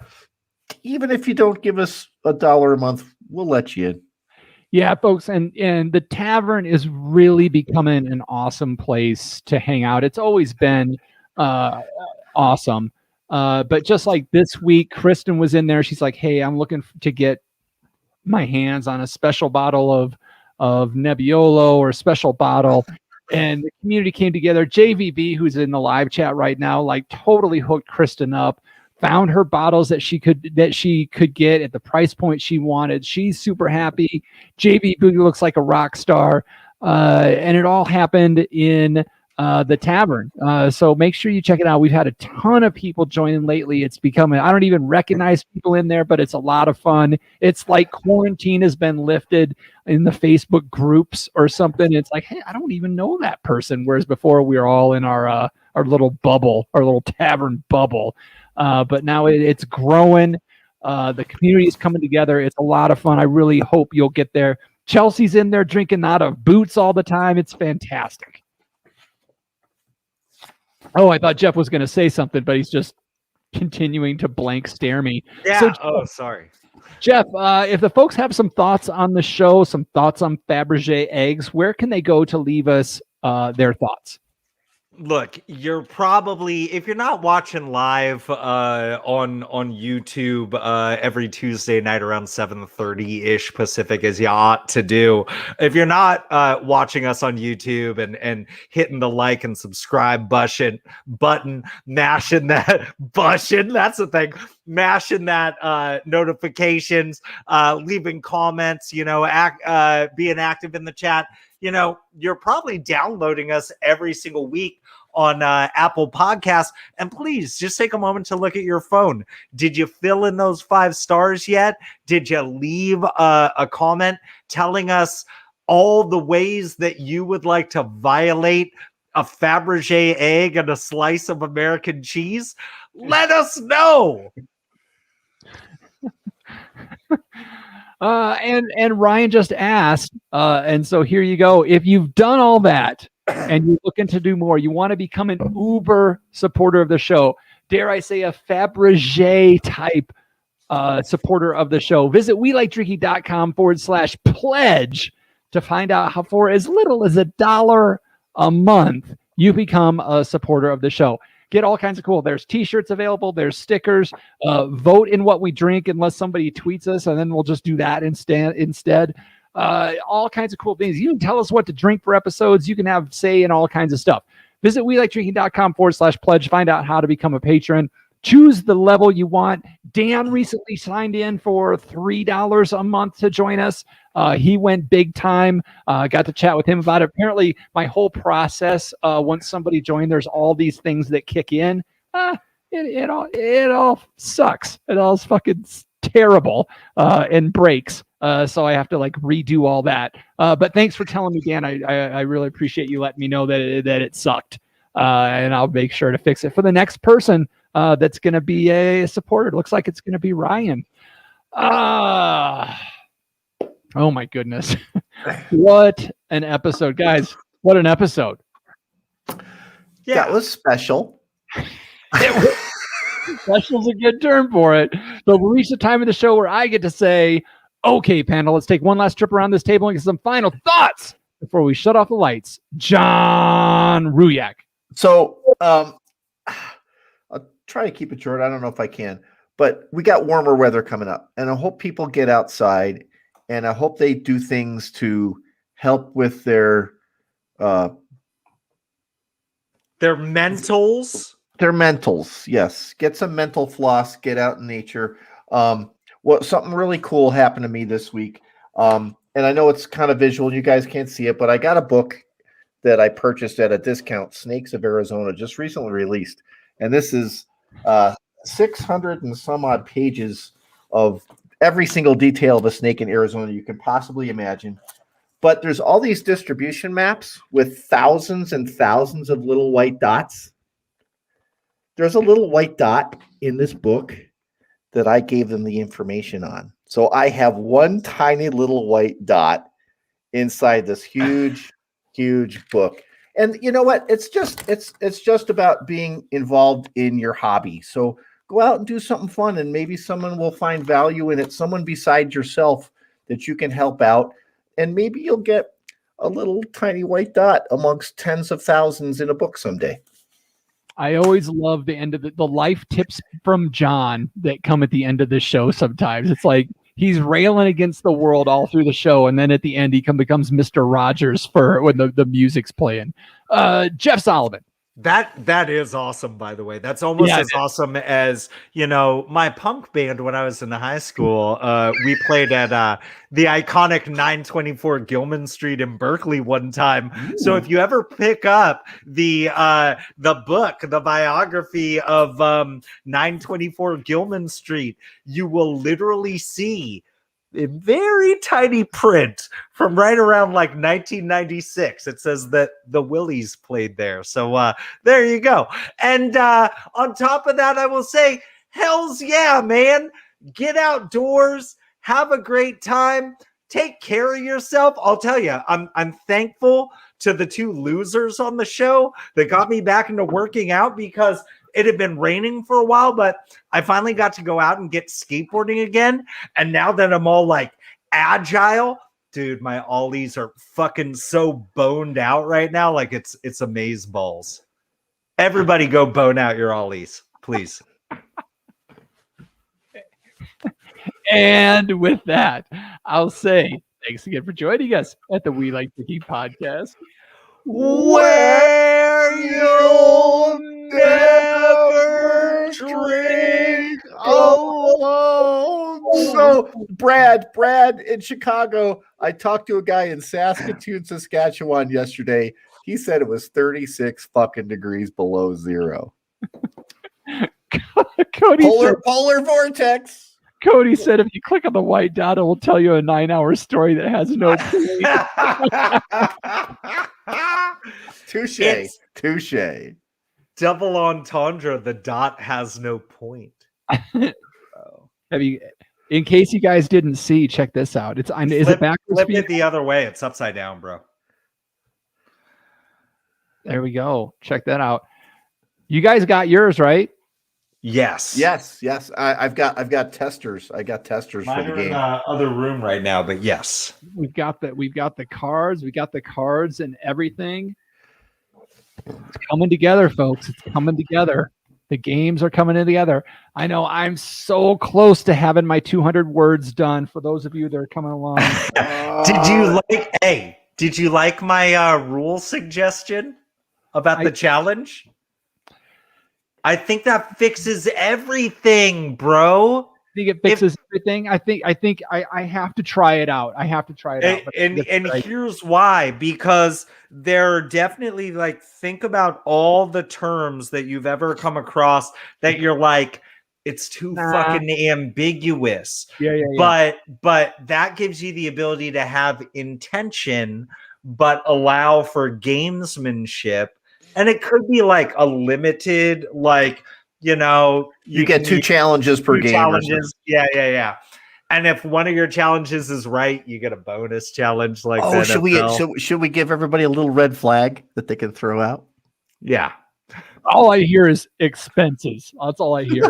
even if you don't give us $1 a month, we'll let you in. Yeah, folks, and the Tavern is really becoming an awesome place to hang out. It's always been awesome. But just like this week, Kristen was in there. She's like, hey, I'm looking to get my hands on a special bottle of Nebbiolo or a special bottle. And the community came together. JVB, who's in the live chat right now, like totally hooked Kristen up, found her bottles that she could get at the price point she wanted. She's super happy. JVB looks like a rock star. And it all happened in the Tavern. So make sure you check it out. We've had a ton of people joining lately. It's becoming, I don't even recognize people in there, but it's a lot of fun. It's like quarantine has been lifted in the Facebook groups or something. It's like, hey, I don't even know that person. Whereas before we were all in our little bubble, our little tavern bubble. But now it's growing. The community is coming together. It's a lot of fun. I really hope you'll get there. Chelsea's in there drinking out of boots all the time. It's fantastic. Oh, I thought Jeff was going to say something, but he's just continuing to blank stare me. Yeah. So, sorry. Jeff, if the folks have some thoughts on the show, some thoughts on Fabergé eggs, where can they go to leave us their thoughts? Look, you're probably, if you're not watching live on YouTube every Tuesday night around 7:30-ish Pacific, as you ought to do. If you're not watching us on YouTube and hitting the like and subscribe button, mashing that button, that's the thing, mashing that notifications, leaving comments, being active in the chat, you're probably downloading us every single week on Apple Podcasts. And please just take a moment to look at your phone. Did you fill in those 5 stars yet? Did you leave a comment telling us all the ways that you would like to violate a Fabergé egg and a slice of American cheese? Let us know. And Ryan just asked, and so here you go. If you've done all that and you're looking to do more, you want to become an uber supporter of the show, dare I say a Fabergé type supporter of the show, visit WeLikeDrinking.com/pledge to find out how for as little as $1 a month you become a supporter of the show. Get all kinds of cool. There's t-shirts available. There's stickers. Vote in what we drink unless somebody tweets us, and then we'll just do that instead. All kinds of cool things. You can tell us what to drink for episodes. You can have say in all kinds of stuff. Visit WeLikeDrinking.com/pledge. Find out how to become a patron. Choose the level you want. Dan recently signed in for $3 a month to join us. He went big time. Got to chat with him about it. Apparently, my whole process, once somebody joined, there's all these things that kick in. It all sucks. It all is fucking terrible and breaks. So I have to redo all that. But thanks for telling me, Dan. I really appreciate you letting me know that it sucked. and I'll make sure to fix it for the next person that's going to be a supporter. It looks like it's going to be Ryan. Oh my goodness. What an episode, guys. What an episode. Yeah. That was special. Special's a good term for it. But we reached the time of the show where I get to say, okay, panel, let's take one last trip around this table and get some final thoughts before we shut off the lights. John Ruyak. So I'll try to keep it short. I don't know if I can, but we got warmer weather coming up, and I hope people get outside, and I hope they do things to help with their mentals. Their mentals, yes. Get some mental floss. Get out in nature. Something really cool happened to me this week, and I know it's kind of visual. You guys can't see it, but I got a book that I purchased at a discount, Snakes of Arizona, just recently released. And this is 600 and some odd pages of every single detail of a snake in Arizona you can possibly imagine. But there's all these distribution maps with thousands and thousands of little white dots. There's a little white dot in this book that I gave them the information on. So I have one tiny little white dot inside this huge book. And you know what? It's just about being involved in your hobby. So go out and do something fun, and maybe someone will find value in it, someone beside yourself that you can help out. And maybe you'll get a little tiny white dot amongst tens of thousands in a book someday. I always love the end of the life tips from John that come at the end of the show sometimes. It's like he's railing against the world all through the show, and then at the end he becomes Mr. Rogers for when the music's playing. Jeff Solomon. That is awesome, by the way. That's almost as awesome as, my punk band when I was in high school. We played at the iconic 924 Gilman Street in Berkeley one time. Ooh. So if you ever pick up the book, the biography of 924 Gilman Street, you will literally see in very tiny print from right around like 1996. It says that the Willies played there. So there you go. And on top of that, I will say, hells yeah, man. Get outdoors, have a great time, take care of yourself. I'll tell you, I'm thankful to the two losers on the show that got me back into working out, because it had been raining for a while, but I finally got to go out and get skateboarding again. And now that I'm all like agile, dude, my ollies are fucking so boned out right now. Like it's amazeballs. Everybody go bone out your ollies, please. And with that, I'll say thanks again for joining us at the We Like Drinking podcast, where you'll never drink alone. So, Brad in Chicago, I talked to a guy in Saskatoon, Saskatchewan yesterday. He said it was 36 fucking degrees below zero. Polar vortex. Cody said if you click on the white dot, it will tell you a 9-hour story that has no point. Touche. Double entendre. The dot has no point. Have you? In case you guys didn't see, check this out. Is it backwards? Flip it the other way. It's upside down, bro. There we go. Check that out. You guys got yours, right? Yes. I've got testers. I got testers. Mine for the are game. in the other room right now, but yes, we've got the cards. We got the cards and everything. It's coming together, folks. It's coming together. The games are coming in together. I know I'm so close to having my 200 words done. For those of you that are coming along, Did you like my rule suggestion about the challenge? I think that fixes everything, bro. I think it fixes everything. I think I have to try it out. And here's why, because they're definitely like, think about all the terms that you've ever come across that you're like, it's too fucking ambiguous. Yeah. But that gives you the ability to have intention, but allow for gamesmanship. And it could be like a limited, like, you get 2 challenges per game. Challenges. Yeah. And if one of your challenges is right, you get a bonus challenge like that. Should we give everybody a little red flag that they can throw out? Yeah. All I hear is expenses. That's all I hear.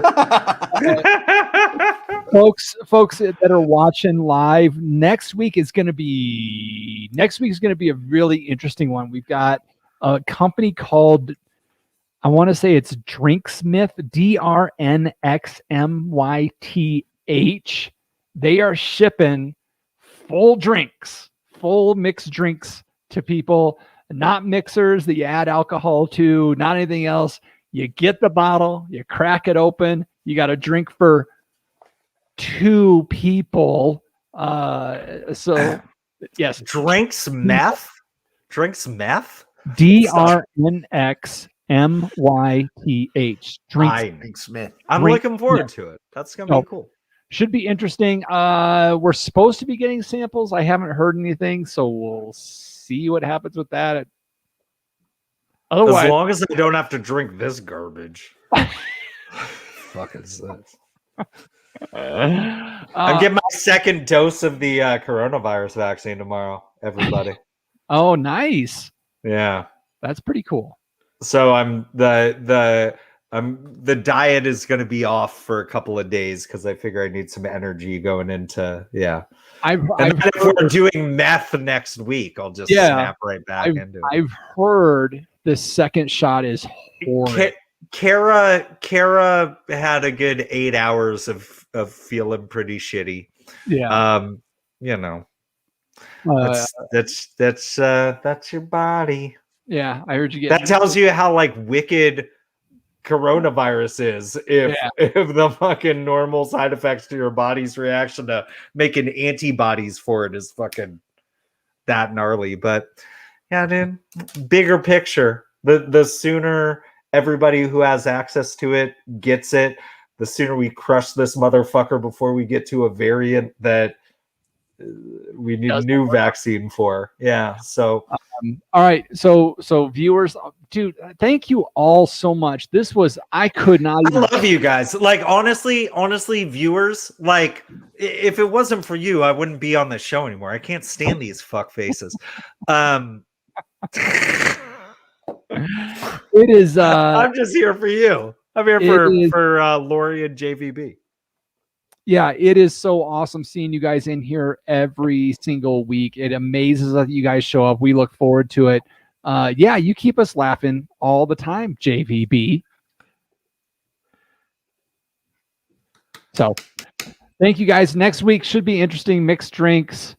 Folks that are watching live, next week is going to be a really interesting one. We've got a company called, I want to say it's Drinksmith, DRNXMYTH. They are shipping full mixed drinks to people, not mixers that you add alcohol to, not anything else. You get the bottle, you crack it open, you got a drink for 2 people. So yes. Drinks meth? DRNXMYTH. Drinksmith. I'm looking forward to it. That's going to be cool. Should be interesting. We're supposed to be getting samples. I haven't heard anything, so we'll see what happens with that. Otherwise, as long as I don't have to drink this garbage. Fucking sucks. I'm getting my second dose of the coronavirus vaccine tomorrow, everybody. Oh, nice. Yeah. That's pretty cool. So the diet is going to be off for a couple of days because I figure I need some energy going into, if we're doing meth next week, I'll just snap right back into it. I've heard the second shot is horrid. Kara had a good 8 hours of feeling pretty shitty. Yeah. That's your body. Yeah, I heard you get that. Tells you how like wicked coronavirus is if the fucking normal side effects to your body's reaction to making antibodies for it is fucking that gnarly. But yeah, dude, bigger picture, the sooner everybody who has access to it gets it, the sooner we crush this motherfucker before we get to a variant that we need a new vaccine for. Yeah. So all right. So viewers, dude, thank you all so much. This was, I love you guys. Like, honestly, viewers, like, if it wasn't for you, I wouldn't be on the show anymore. I can't stand these fuck faces. It is, I'm just here for you. I'm here for Lori and JVB. Yeah, it is so awesome seeing you guys in here every single week. It amazes us that you guys show up. We look forward to it. You keep us laughing all the time, JVB. So thank you guys. Next week should be interesting. Mixed drinks,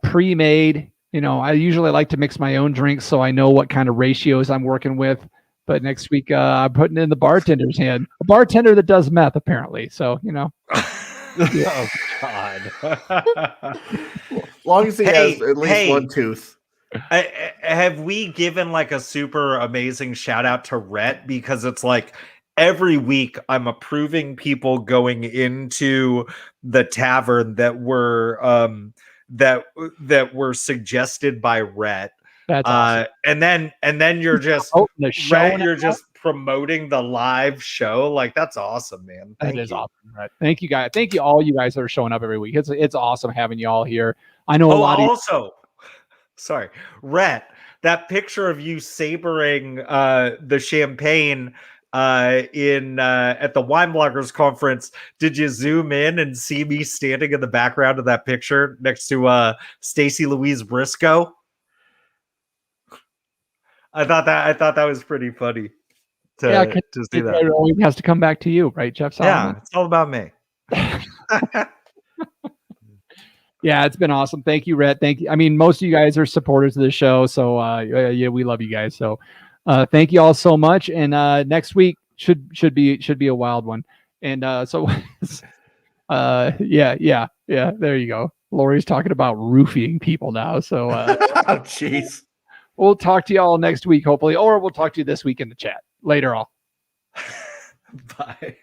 pre-made. I usually like to mix my own drinks so I know what kind of ratios I'm working with. But next week, I'm putting it in the bartender's hand. A bartender that does meth, apparently. So, Oh God! As long as he has at least one tooth. Have we given like a super amazing shout out to Rhett? Because it's like every week I'm approving people going into the tavern that were that were suggested by Rhett. That's awesome. And then you're just you're just promoting the live show. Like, that's awesome, man. That is awesome. Right. Thank you guys. Thank you all you guys that are showing up every week. It's awesome having you all here. I know a lot of sorry, Rhett, that picture of you sabering the champagne in at the Wine Bloggers Conference, did you zoom in and see me standing in the background of that picture next to Stacy Louise Briscoe? I thought that was pretty funny to see that. It always has to come back to you, right, Jeff Solomon? Yeah, it's all about me. Yeah, it's been awesome. Thank you, Rhett. Thank you. I mean, most of you guys are supporters of the show, so we love you guys. So thank you all so much. And next week should be a wild one. And there you go. Lori's talking about roofing people now. So jeez. We'll talk to you all next week, hopefully, or we'll talk to you this week in the chat. Later, all. Bye.